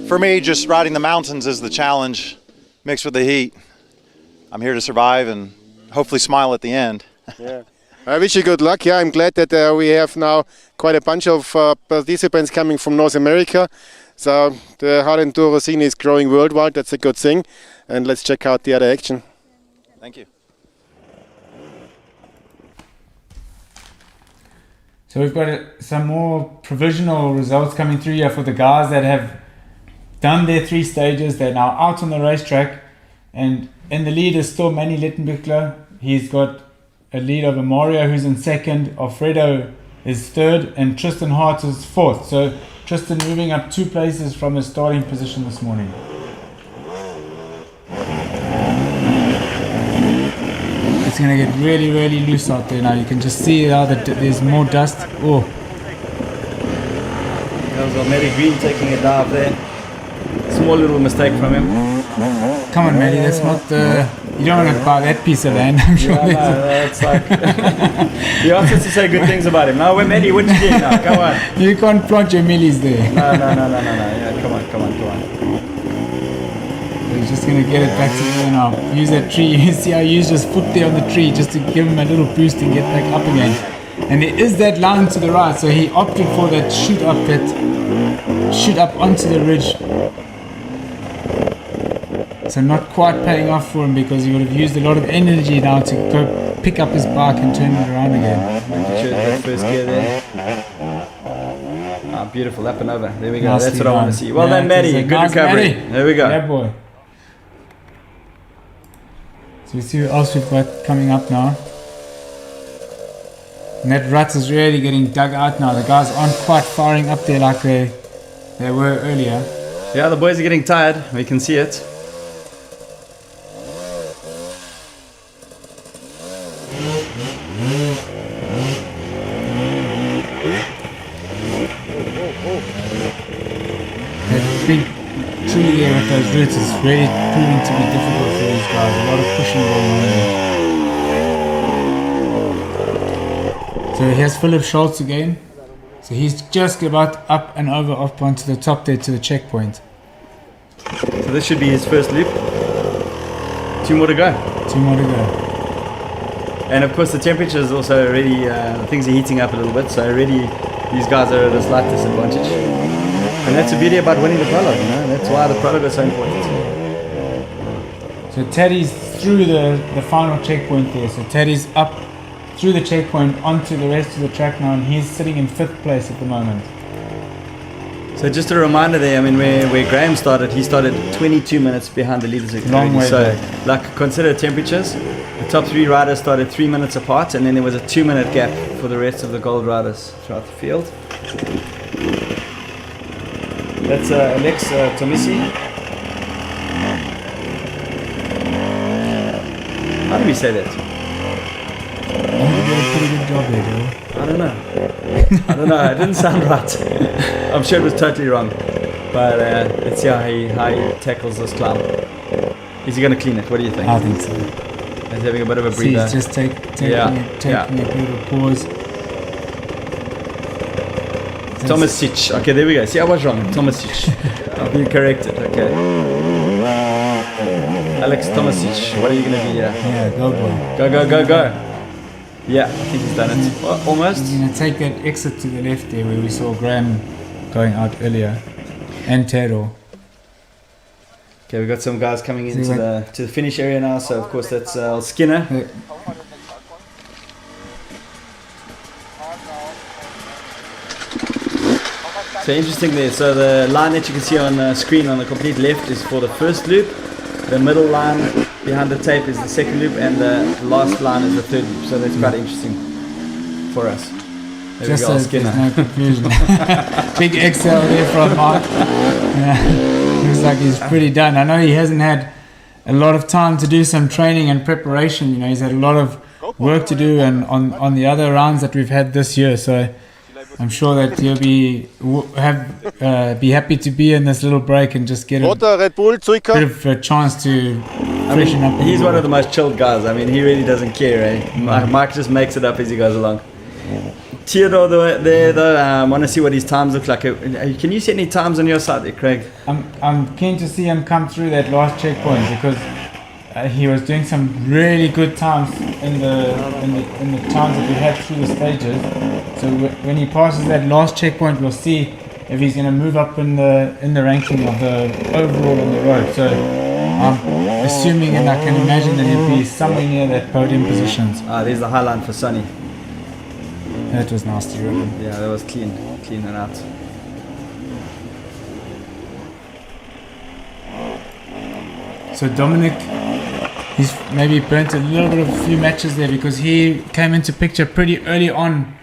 for me, just riding the mountains is the challenge, mixed with the heat. I'm here to survive and hopefully smile at the end. Yeah. I wish you good luck. Yeah, I'm glad that we have now quite a bunch of participants coming from North America. So the hard enduro scene is growing worldwide. That's a good thing. And let's check out the other action. Thank you. So we've got some more provisional results coming through here for the guys that have done their 3 stages. They're now out on the racetrack, and in the lead is still Manny Littenbichler. He's got a lead over Mario, who's in second. Alfredo is third, and Tristan Hart is fourth. So Tristan moving up 2 places from his starting position this morning. It's going to get really, really loose out there now. You can just see how that there's more dust. Oh. That was Matty Green taking a dive there. Small little mistake from him. Come on, Matty, that's not the... You don't want to buy that piece of land, I'm sure. Yeah, no, it's like... You asked us to say good things about him. Now, Matty, what you doing now? Come on. You can't plant your millies there. No. Yeah, come on. He's just going to get it back to there now. Use that tree. You see how he used his foot there on the tree just to give him a little boost and get back up again. And there is that line to the right, so he opted for that shoot up onto the ridge. So not quite paying off for him because he would have used a lot of energy now to go pick up his bike and turn it around again. Making sure that first gear there. Ah, beautiful, up and over. There we go. Nicely That's what I want done. to see. Well Yeah, done, Matty. Good nice, recovery. Matty. There we go. Yeah, boy. So we see who else we've got coming up now. And that rut is really getting dug out now. The guys aren't quite firing up there like they were earlier. Yeah, the boys are getting tired. We can see it. That big tree there with those roots is really proving to be difficult for these guys. A lot of pushing going on there. So here's Philip Schultz again. So he's just about up and over up onto the top there to the checkpoint. So this should be his first loop. 2 more to go. 2 more to go. And of course the temperature is also already, things are heating up a little bit, so already these guys are at a slight disadvantage. And that's the beauty about winning the prologue, you know, that's why the prologue is so important. So Teddy's through the final checkpoint there. So Teddy's up through the checkpoint onto the rest of the track now, and he's sitting in 5th place at the moment. So just a reminder there, I mean, where Graham started, he started 22 minutes behind the leaders. Long way so, back. like, consider temperatures. The top 3 riders started 3 minutes apart, and then there was a 2-minute gap for the rest of the gold riders throughout the field. That's Alex Tomisi. How do we say that? I think you did a pretty good job there, Joe. I don't know. It didn't sound right. I'm sure it was totally wrong. But let's see how he tackles this climb. Is he going to clean it? What do you think? I think so. He's having a bit of a breather. He's just taking a bit of a pause. Tomasic. Okay, there we go. See, I was wrong. Tomasic. I've been corrected. Okay. Alex Tomasic. What are you going to be here? Yeah, go boy. Go. Yeah, I think he's done it. Well, almost. He's going to take that exit to the left there where we saw Graham going out earlier. And Tero. Okay, we've got some guys coming into the finish area now. So, of course, that's Skinner. So interesting there. So the line that you can see on screen on the complete left is for the first loop. The middle line behind the tape is the second loop, and the last line is the third loop. So that's quite interesting for us. There Just we go, so Skinner. there's no confusion. Big exhale there from Mark. Yeah. Looks like he's pretty done. I know he hasn't had a lot of time to do some training and preparation. You know, he's had a lot of work to do and on the other rounds that we've had this year. So I'm sure that he'll be happy to be in this little break and just get a Red Bull, bit of a chance to freshen up. He's one of the most chilled guys. I mean, he really doesn't care. Eh? Mike just makes it up as he goes along. Theodore there though, I want to see what his times look like. Can you see any times on your side there, Craig? I'm keen to see him come through that last checkpoint because he was doing some really good times in the times that we had through the stages. So when he passes that last checkpoint, we'll see if he's going to move up in the ranking of the overall on the road. So I'm assuming, and I can imagine that he'll be somewhere near that podium positions. There's the high line for Sonny. That was nasty, really. Yeah, that was clean and out. So Dominic, he's maybe burnt a little bit of a few matches there because he came into picture pretty early on,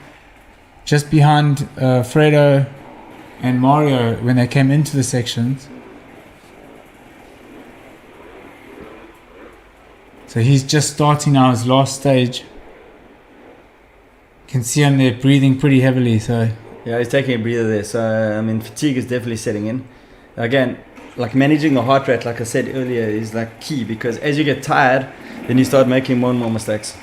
just behind Fredo and Mario when they came into the sections. So he's just starting now his last stage. Can see him there breathing pretty heavily. So yeah, he's taking a breather there. So I mean, fatigue is definitely setting in. Again, like managing the heart rate, like I said earlier, is like key because as you get tired, then you start making more and more mistakes.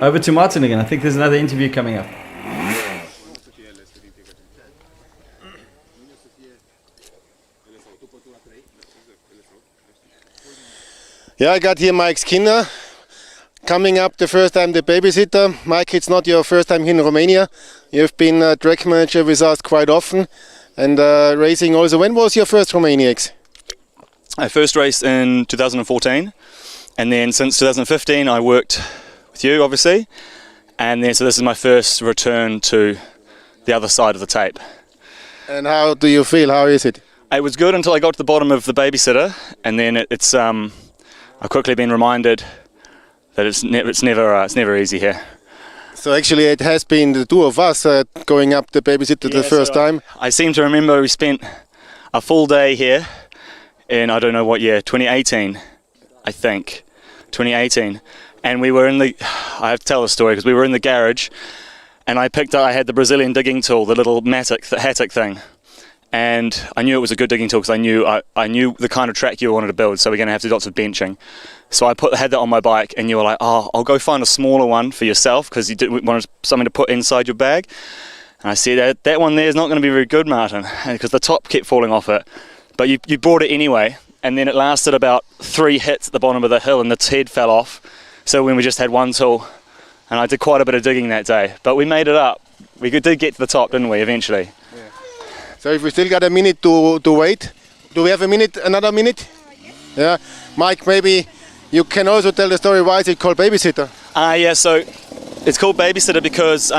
Over to Martin again. I think there's another interview coming up. Yeah, I got here Mike Skinner. Coming up the first time the babysitter. Mike, it's not your first time here in Romania. You've been a track manager with us quite often and racing also. When was your first Romaniacs? I first raced in 2014 and then since 2015 I worked with you obviously and then so this is my first return to the other side of the tape. And how do you feel? How is it? It was good until I got to the bottom of the babysitter and then it's I've quickly been reminded that it's never easy here. So actually it has been the two of us going up the babysitter the first time. I seem to remember we spent a full day here in, I don't know what year, 2018, I think, 2018. And we were I have to tell the story because we were in the garage and I had the Brazilian digging tool, the little Hattic thing. And I knew it was a good digging tool because I knew the kind of track you wanted to build, so we're going to have to do lots of benching. So I had that on my bike, and you were like, "Oh, I'll go find a smaller one for yourself because you wanted something to put inside your bag." And I said, "That one there is not going to be very good, Martin, because the top kept falling off it." But you brought it anyway, and then it lasted about 3 hits at the bottom of the hill, and the head fell off. So when we just had one tool, and I did quite a bit of digging that day, but we made it up. We did get to the top, didn't we? Eventually. So if we still got a minute to wait, do we have another minute? Yeah. Mike, maybe you can also tell the story why is it called babysitter? Yeah, so it's called babysitter because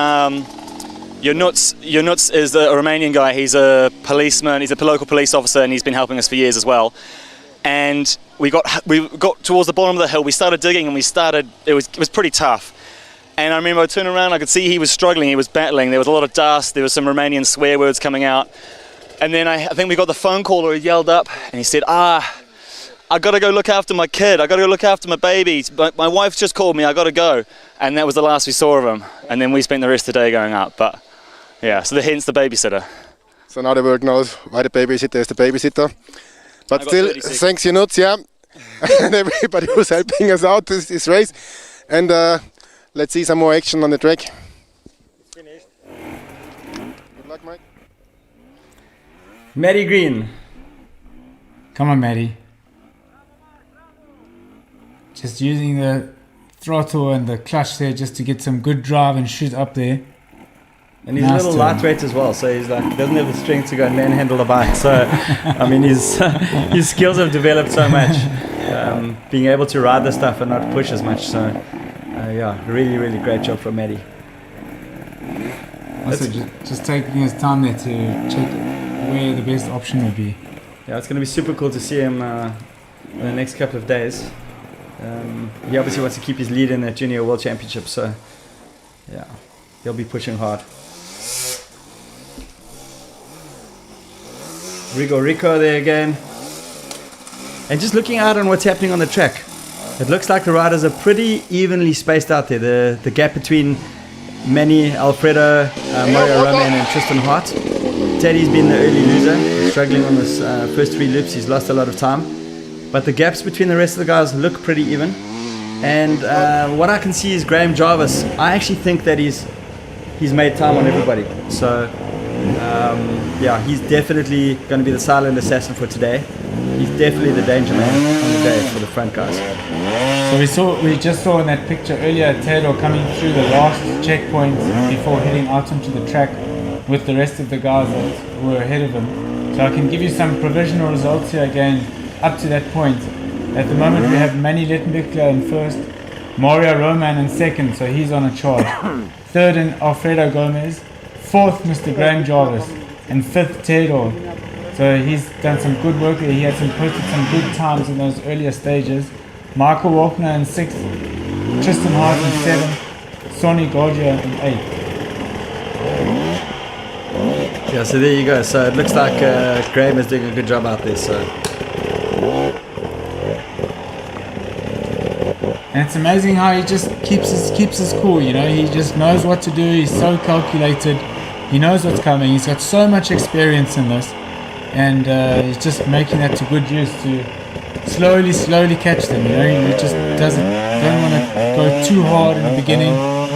Ionuț is a Romanian guy. He's a policeman, he's a local police officer and he's been helping us for years as well. And we got towards the bottom of the hill, we started digging and it was pretty tough. And I remember I turned around, I could see he was struggling, he was battling, there was a lot of dust, there was some Romanian swear words coming out. And then I think we got the phone call or he yelled up and he said, I gotta go look after my kid, I gotta go look after my baby, my wife just called me, I gotta go. And that was the last we saw of him. And then we spent the rest of the day going up, but yeah, so hence the babysitter. So now the world knows why the babysitter is the babysitter. But still, thanks Ionuț, yeah, and everybody who's helping us out this race. And let's see some more action on the track. Finished. Good luck, Mike. Maddie Green. Come on, Maddie. Just using the throttle and the clutch there just to get some good drive and shoot up there. And he's a little lightweight as well, so he's he doesn't have the strength to go and manhandle a bike. So, I mean, his skills have developed so much. Being able to ride the stuff and not push as much. So, yeah, really, really great job from Maddie. Also, just taking his time there to check where the best option would be. Yeah, it's going to be super cool to see him in the next couple of days. He obviously wants to keep his lead in the Junior World Championship, so yeah, he'll be pushing hard. Rico there again. And just looking out on what's happening on the track. It looks like the riders are pretty evenly spaced out there. The gap between Manny, Alfredo, Mario Roman and Tristan Hart. Teddy's been the early loser. He's struggling on this first 3 loops. He's lost a lot of time. But the gaps between the rest of the guys look pretty even. And what I can see is Graham Jarvis. I actually think that he's made time on everybody. So yeah, he's definitely going to be the silent assassin for today. He's definitely the danger man on the day for the front guys. So we just saw in that picture earlier Theodore coming through the last checkpoint before heading out onto the track with the rest of the guys that were ahead of him. So I can give you some provisional results here again up to that point. At the moment we have Manny Lettenbichler in first, Mario Roman in second, so he's on a charge. Third in Alfredo Gomez, fourth Mr. Graham Jarvis, and fifth Theodore. So he's done some good work there. He had posted some good times in those earlier stages. Michael Walkner in 6th, Tristan Hart in 7th, Sonny Gorgia in 8th. Yeah, so there you go. So it looks like Graham is doing a good job out there. So. And it's amazing how he just keeps his cool, you know. He just knows what to do. He's so calculated. He knows what's coming. He's got so much experience in this. And he's just making that to good use to slowly catch them, you know. He just don't want to go too hard in the beginning.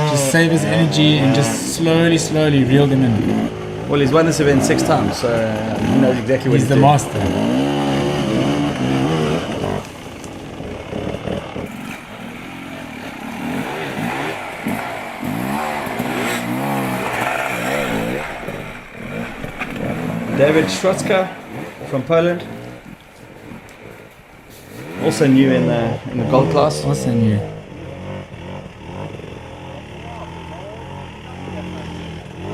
Just save his energy and just slowly reel them in. Well, he's won this event 6 times, so he knows exactly what he's the doing. master. David Schrotzka from Poland, also new in the gold class. Also new.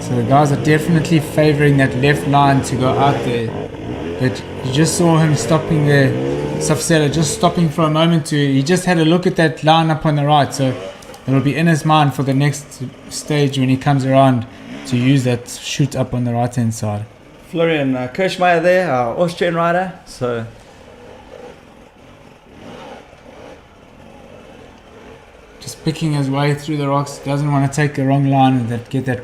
So the guys are definitely favouring that left line to go out there. But you just saw him stopping there, Safsela just stopping for a moment he just had a look at that line up on the right. So it'll be in his mind for the next stage when he comes around to use that shoot up on the right hand side. Florian Kirschmeier there, our Austrian rider. So just picking his way through the rocks, doesn't want to take the wrong line and get that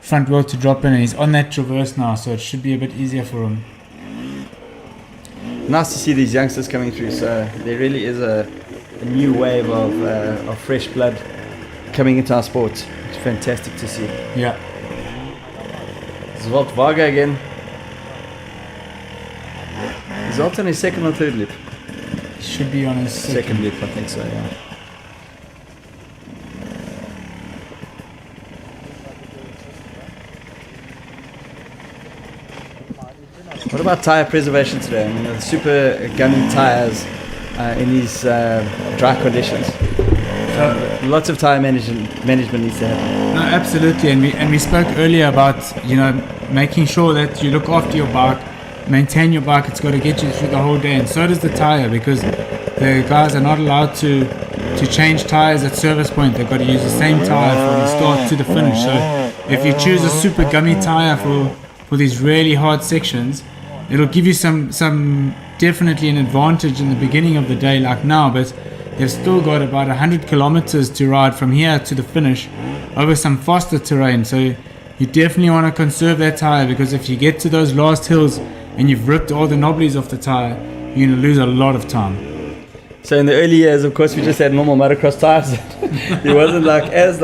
front wheel to drop in, and he's on that traverse now, so it should be a bit easier for him. Nice to see these youngsters coming through. So there really is a new wave of fresh blood coming into our sport. It's fantastic to see. Yeah. Zwolt Varga again. Zwolt on his 2nd or 3rd loop? He should be on his second loop, I think so, yeah. What about tyre preservation today? I mean, the super gummy tyres in these dry conditions. So lots of tyre management needs to happen. No, absolutely, and we spoke earlier about, you know, making sure that you look after your bike, maintain your bike. It's got to get you through the whole day, and so does the tyre, because the guys are not allowed to change tyres at service point. They've got to use the same tyre from the start to the finish. So if you choose a super gummy tyre for these really hard sections, it'll give you some definitely an advantage in the beginning of the day like now, but they've still got about 100 kilometers to ride from here to the finish over some faster terrain. So you definitely want to conserve that tyre, because if you get to those last hills and you've ripped all the knobblies off the tyre, you're going to lose a lot of time. So in the early years, of course, we just had normal motocross tyres. It wasn't as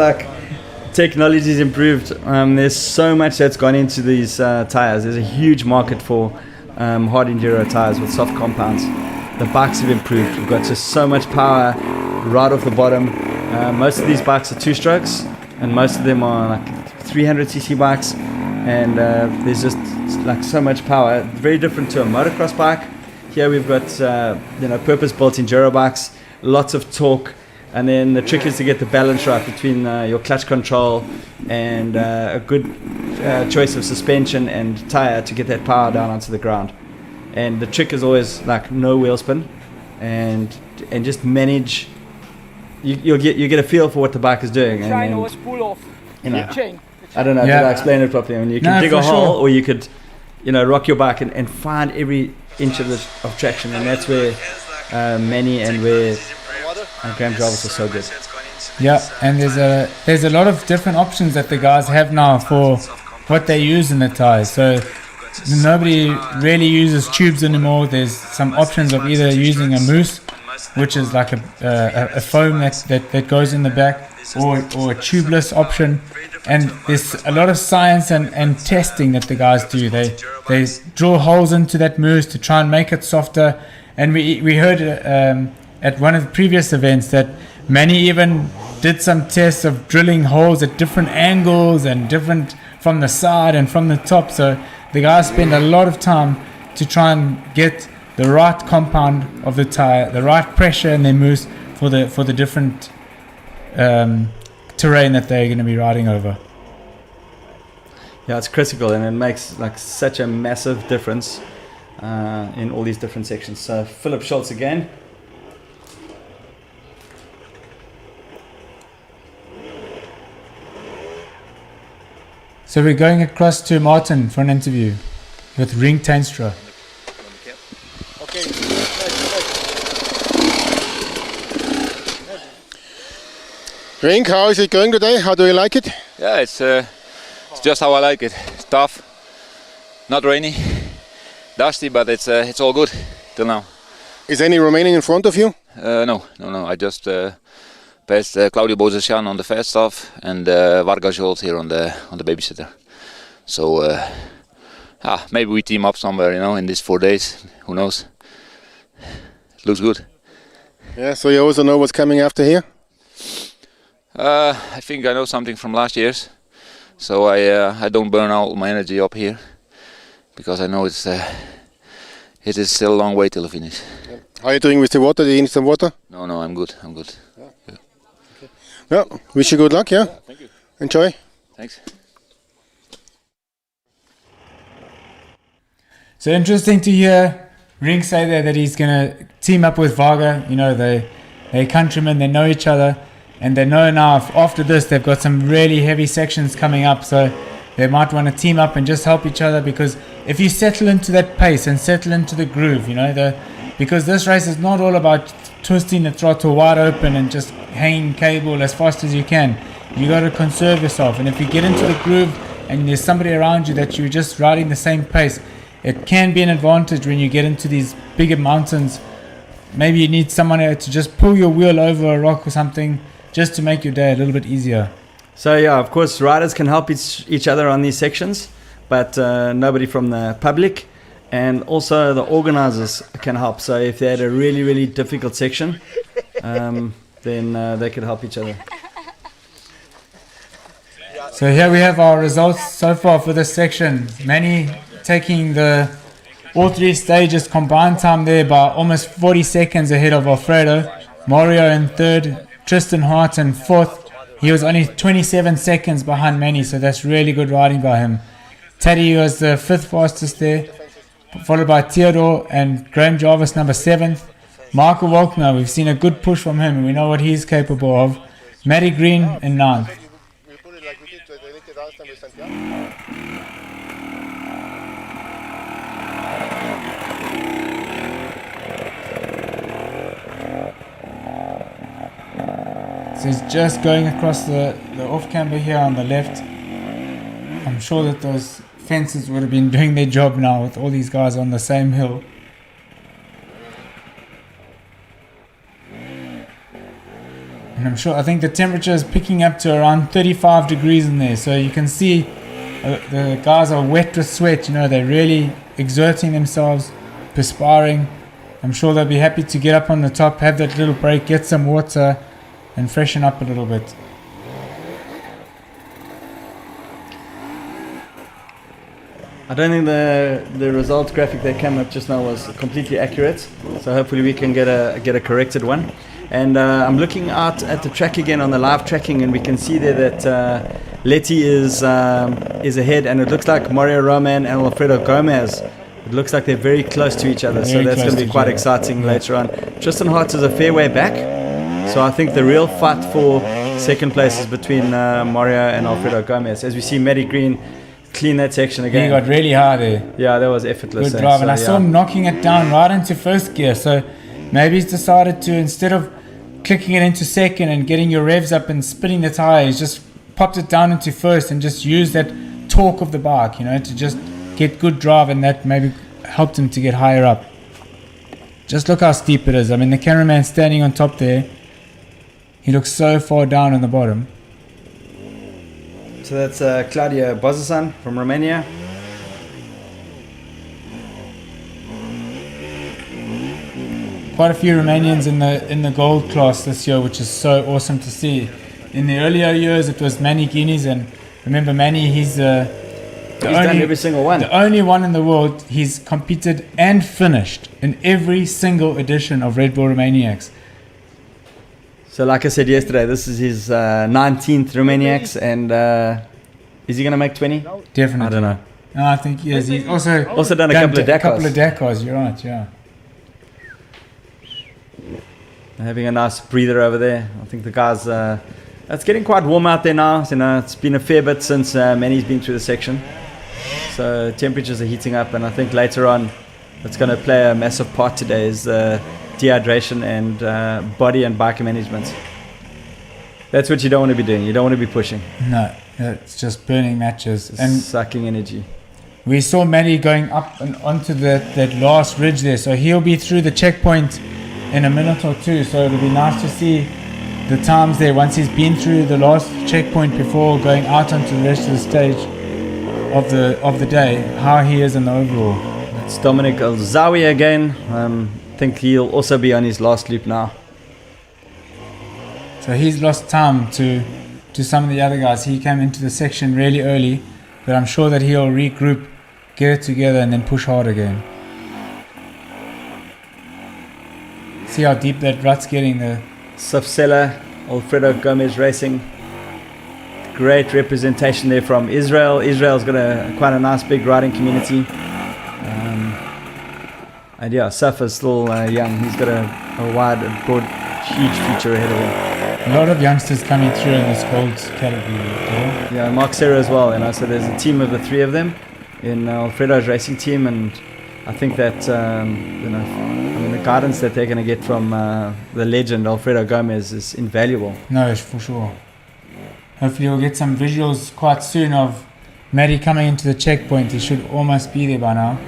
technology's improved. There's so much that's gone into these tyres. There's a huge market for hard enduro tyres with soft compounds. The bikes have improved. We've got just so much power right off the bottom. Most of these bikes are 2-strokes, and most of them are like 300cc bikes, and there's just like so much power. Very different to a motocross bike. Here we've got purpose-built enduro bikes, lots of torque, and then the trick is to get the balance right between your clutch control and a good choice of suspension and tire to get that power down onto the ground. And the trick is always like no wheel spin, and just manage. You get a feel for what the bike is doing. Chain always pull off. You know, chain. I don't know. Did I explain it properly? I mean, you can dig a hole, or you could, rock your bike and find every inch of traction, and that's where Manny and where And Graham Jarvis was so good. Yeah, and there's a lot of different options that the guys have now for what they use in the tires. So nobody really uses tubes anymore. There's some options of either using a mousse, which is like a foam that goes in the back, or a tubeless option. And there's a lot of science and testing that the guys do. They drill holes into that mousse to try and make it softer. And we heard at one of the previous events that Manny even did some tests of drilling holes at different angles and different from the side and from the top. So the guys spend a lot of time to try and get the right compound of the tire, the right pressure in their mousse for the different terrain that they're going to be riding over. Yeah, it's critical, and it makes like such a massive difference in all these different sections. So Philip Schultz again. So we're going across to Martin for an interview with Ring Tenstra. Ring, how is it going today? How do you like it? Yeah, it's just how I like it. It's tough, not rainy, dusty, but it's all good till now. Is any Romanian in front of you? No. I just passed Claudio Bozesyan on the fast stuff and Varga Jolt here on the babysitter. So maybe we team up somewhere, in these 4 days. Who knows? It looks good. Yeah. So you also know what's coming after here? I think I know something from last year's, so I don't burn all my energy up here because I know it is still a long way till the finish. Yeah. How are you doing with the water? Do you need some water? No, I'm good. Yeah. Okay. Yeah. Wish you good luck. Yeah. Thank you. Enjoy. Thanks. So interesting to hear Ring say there that he's going to team up with Varga. They're countrymen, they know each other, and they know now after this they've got some really heavy sections coming up, so they might want to team up and just help each other, because if you settle into that pace and settle into the groove, because this race is not all about twisting the throttle wide open and just hanging cable as fast as you can. You got to conserve yourself, and if you get into the groove and there's somebody around you that you're just riding the same pace, it can be an advantage when you get into these bigger mountains. Maybe you need someone to just pull your wheel over a rock or something just to make your day a little bit easier. So yeah, of course, riders can help each other on these sections, but nobody from the public, and also the organizers can help. So if they had a really, really difficult section, then they could help each other. So here we have our results so far for this section. Manny taking all three stages combined time there by almost 40 seconds ahead of Alfredo. Mario in third, Tristan Hart in fourth. He was only 27 seconds behind Manny, so that's really good riding by him. Teddy was the fifth fastest there, followed by Theodore and Graham Jarvis number 7th. Michael Walkner, we've seen a good push from him and we know what he's capable of. Matty Green in 9th. So he's just going across the off-camber here on the left. I'm sure that those fences would have been doing their job now with all these guys on the same hill. And I think the temperature is picking up to around 35 degrees in there. So you can see the guys are wet with sweat. They're really exerting themselves, perspiring. I'm sure they'll be happy to get up on the top, have that little break, get some water, and freshen up a little bit. I don't think the results graphic that came up just now was completely accurate, so hopefully we can get a corrected one. And I'm looking out at the track again on the live tracking, and we can see there that Letty is ahead, and it looks like Mario Roman and Alfredo Gomez. It looks like they're very close to each other, so that's going to be quite exciting later on. Tristan Hart is a fair way back, so I think the real fight for second place is between Mario and Alfredo Gomez. As we see Matty Green clean that section again. He got really hard there. Yeah, that was effortless. Good drive, and I saw him knocking it down right into first gear, so maybe he's decided to, instead of clicking it into second and getting your revs up and spinning the tire. He's just popped it down into first and just used that torque of the bike, to just get good drive, and that maybe helped him to get higher up. Just look how steep it is. I mean, the cameraman standing on top there, he looks so far down on the bottom. So that's Claudio Bozasan from Romania. Quite a few Romanians in the gold class this year, which is so awesome to see. In the earlier years, it was Manny Guineas, and remember Manny, he's done every single one. The only one in the world. He's competed and finished in every single edition of Red Bull Romaniacs. So like I said yesterday, this is his 19th Romaniacs, and is he going to make 20? Definitely. I don't know. No, I think he is. He's also done a couple of Dakars. A couple of Dakars, you're right, yeah. Having a nice breather over there. I think the guys, it's getting quite warm out there now. So, it's been a fair bit since Manny's been through the section. So temperatures are heating up, and I think later on it's going to play a massive part today is dehydration and body and bike management. That's what you don't want to be doing. You don't want to be pushing. No, it's just burning matches. It's and sucking energy. We saw Manny going up and onto that last ridge there. So he'll be through the checkpoint in a minute or two, so it'll be nice to see the times there once he's been through the last checkpoint before going out onto the rest of the stage of the day, how he is in the overall. It's Dominic Alzawi again. I think he'll also be on his last loop now. So he's lost time to some of the other guys. He came into the section really early, but I'm sure that he'll regroup, get it together, and then push hard again. See how deep that rut's getting there. Safsela, Alfredo Gomez Racing. Great representation there from Israel. Israel's got quite a nice big riding community. And yeah, Saf is still young. He's got a wide, broad, huge future ahead of him. A lot of youngsters coming through in this gold category. Yeah, Mark Serra as well. So there's a team of the three of them in Alfredo's racing team, and I think that the guidance that they're going to get from the legend Alfredo Gomez is invaluable. No, for sure. Hopefully we'll get some visuals quite soon of Matty coming into the checkpoint. He should almost be there by now.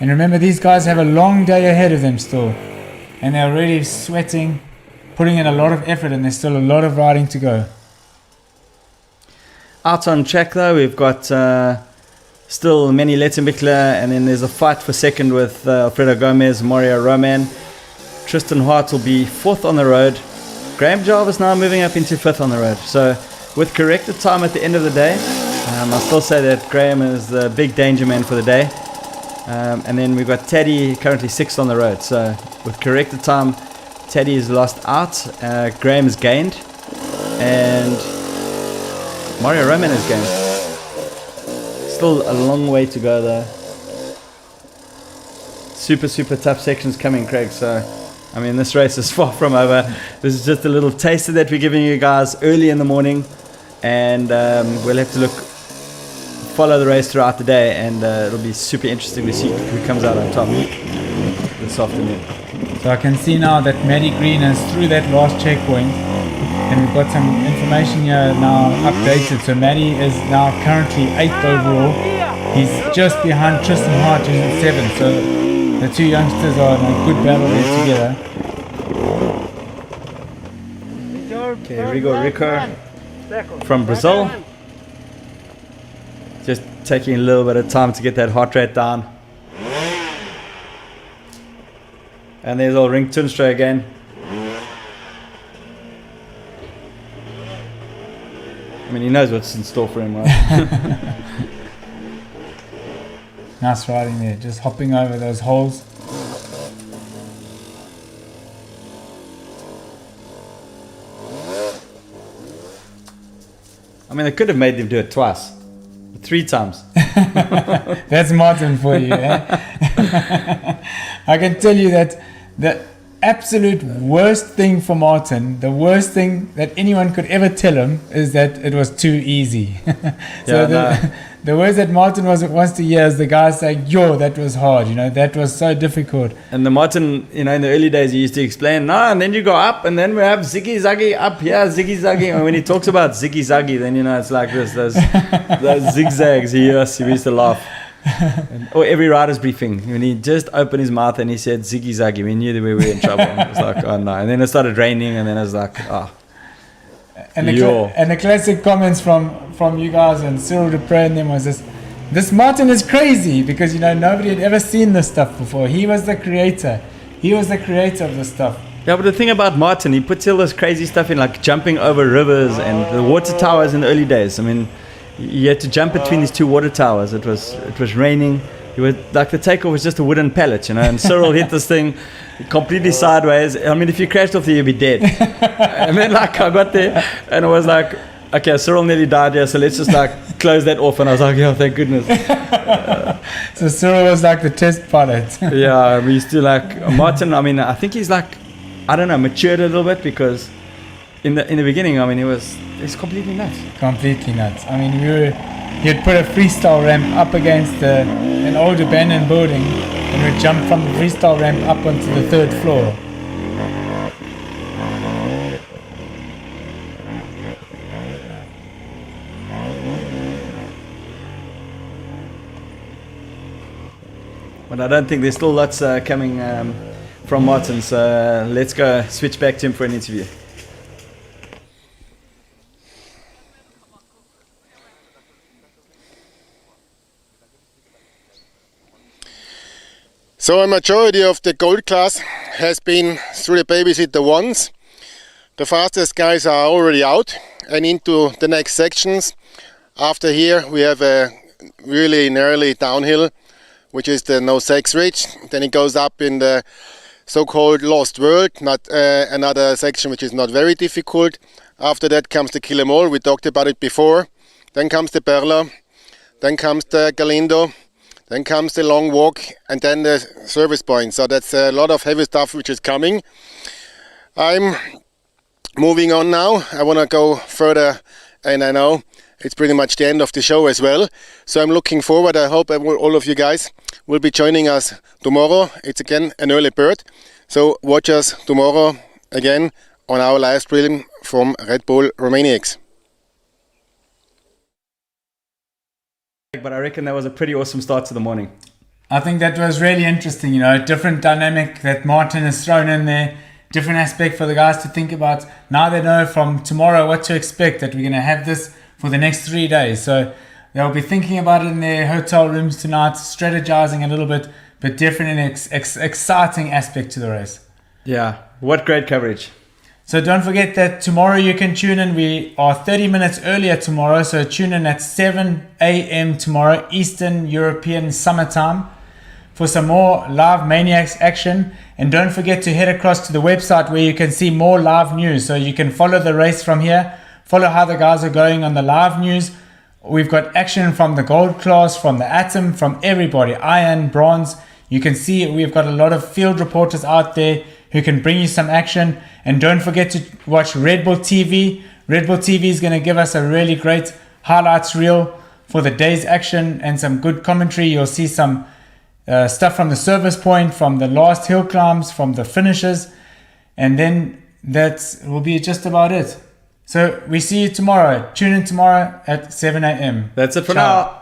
And remember, these guys have a long day ahead of them still, and they're already sweating, putting in a lot of effort, and there's still a lot of riding to go. Out on track though, we've got still Manny Lettenbichler, and then there's a fight for second with Alfredo Gomez, Mario Roman. Tristan Hart will be fourth on the road. Graham Jarvis now moving up into fifth on the road. So with corrected time at the end of the day, I'll still say that Graham is the big danger man for the day. And then we've got Teddy currently sixth on the road. So with corrected time, Teddy is lost out, Graham is gained, and Mario Roman is gained. Still a long way to go though. Super tough sections coming, Craig. So I mean, this race is far from over. This is just a little taster that we're giving you guys early in the morning, and we'll have to follow the race throughout the day, and it'll be super interesting to see who comes out on top this afternoon. So I can see now that Matty Green is through that last checkpoint, and we've got some information here now updated. So Matty is now currently 8th overall. He's just behind Tristan Hart, who's in 7th. So the two youngsters are in a good battle there together. Okay, Rico from Brazil. Just taking a little bit of time to get that heart rate down. And there's old Ring Tunstra again. I mean, he knows what's in store for him, right? Nice riding there, just hopping over those holes. I mean, they could have made them do it twice. 3 times. That's Martin for you, eh? I can tell you that absolute worst thing for Martin, the worst thing that anyone could ever tell him, is that it was too easy. So the words that Martin wants to hear is the guy saying, yo, that was hard, that was so difficult. And the Martin, in the early days, he used to explain, and then you go up, and then we have ziggy zaggy up here, ziggy zaggy. And when he talks about ziggy zaggy, then it's like this, those zigzags. He used to laugh. Or every rider's briefing, when he just opened his mouth and he said ziggy zaggy, we knew that we were in trouble. It was like, oh no. And then it started raining, and then it was like, oh. And the classic comments from you guys and Cyril Dupre and them was this Martin is crazy, because nobody had ever seen this stuff before. He was the creator. He was the creator of this stuff. Yeah, but the thing about Martin, he puts all this crazy stuff in, like jumping over rivers and the water towers in the early days. I mean, you had to jump between these two water towers. It was raining. The takeoff was just a wooden pallet, and Cyril hit this thing completely sideways. I mean, if you crashed off there, you'd be dead. And then I got there, and I was like, okay, Cyril nearly died here, so let's just close that off. And I was like, yeah, thank goodness. So Cyril was like the test pilot. Yeah, we used to Martin. I mean, I think he's matured a little bit, because in the beginning, I mean, he's completely nuts. Completely nuts. I mean, he had put a freestyle ramp up against an old abandoned building, and we jumped from the freestyle ramp up onto the 3rd floor. But I don't think there's still lots coming from Martin, so let's go switch back to him for an interview. So a majority of the gold class has been through the babysitter ones. The fastest guys are already out and into the next sections. After here we have a really gnarly downhill, which is the No Sex Ridge. Then it goes up in the so-called Lost World, not another section which is not very difficult. After that comes the Kill 'Em All, we talked about it before. Then comes the Perla, then comes the Galindo, then comes the long walk, and then the service point. So that's a lot of heavy stuff which is coming. I'm moving on now. I want to go further, and I know it's pretty much the end of the show as well. So I'm looking forward. I hope all of you guys will be joining us tomorrow. It's again an early bird. So watch us tomorrow again on our live stream from Red Bull Romaniacs. But I reckon that was a pretty awesome start to the morning. I think that was really interesting, different dynamic that Martin has thrown in there, different aspect for the guys to think about. Now they know from tomorrow what to expect, that we're going to have this for the next 3 days. So they'll be thinking about it in their hotel rooms tonight, strategizing a little bit, but definitely an exciting aspect to the race. Yeah, what great coverage. So don't forget that tomorrow you can tune in. We are 30 minutes earlier tomorrow, so tune in at 7 a.m. tomorrow, Eastern European summertime, for some more live Maniacs action. And don't forget to head across to the website where you can see more live news. So you can follow the race from here, follow how the guys are going on the live news. We've got action from the gold class, from the Atom, from everybody, iron, bronze. You can see we've got a lot of field reporters out there who can bring you some action. And don't forget to watch Red Bull TV. Red Bull TV is going to give us a really great highlights reel for the day's action and some good commentary. You'll see some stuff from the service point, from the last hill climbs, from the finishes. And then that will be just about it. So we see you tomorrow. Tune in tomorrow at 7 a.m. That's it for Ciao. now.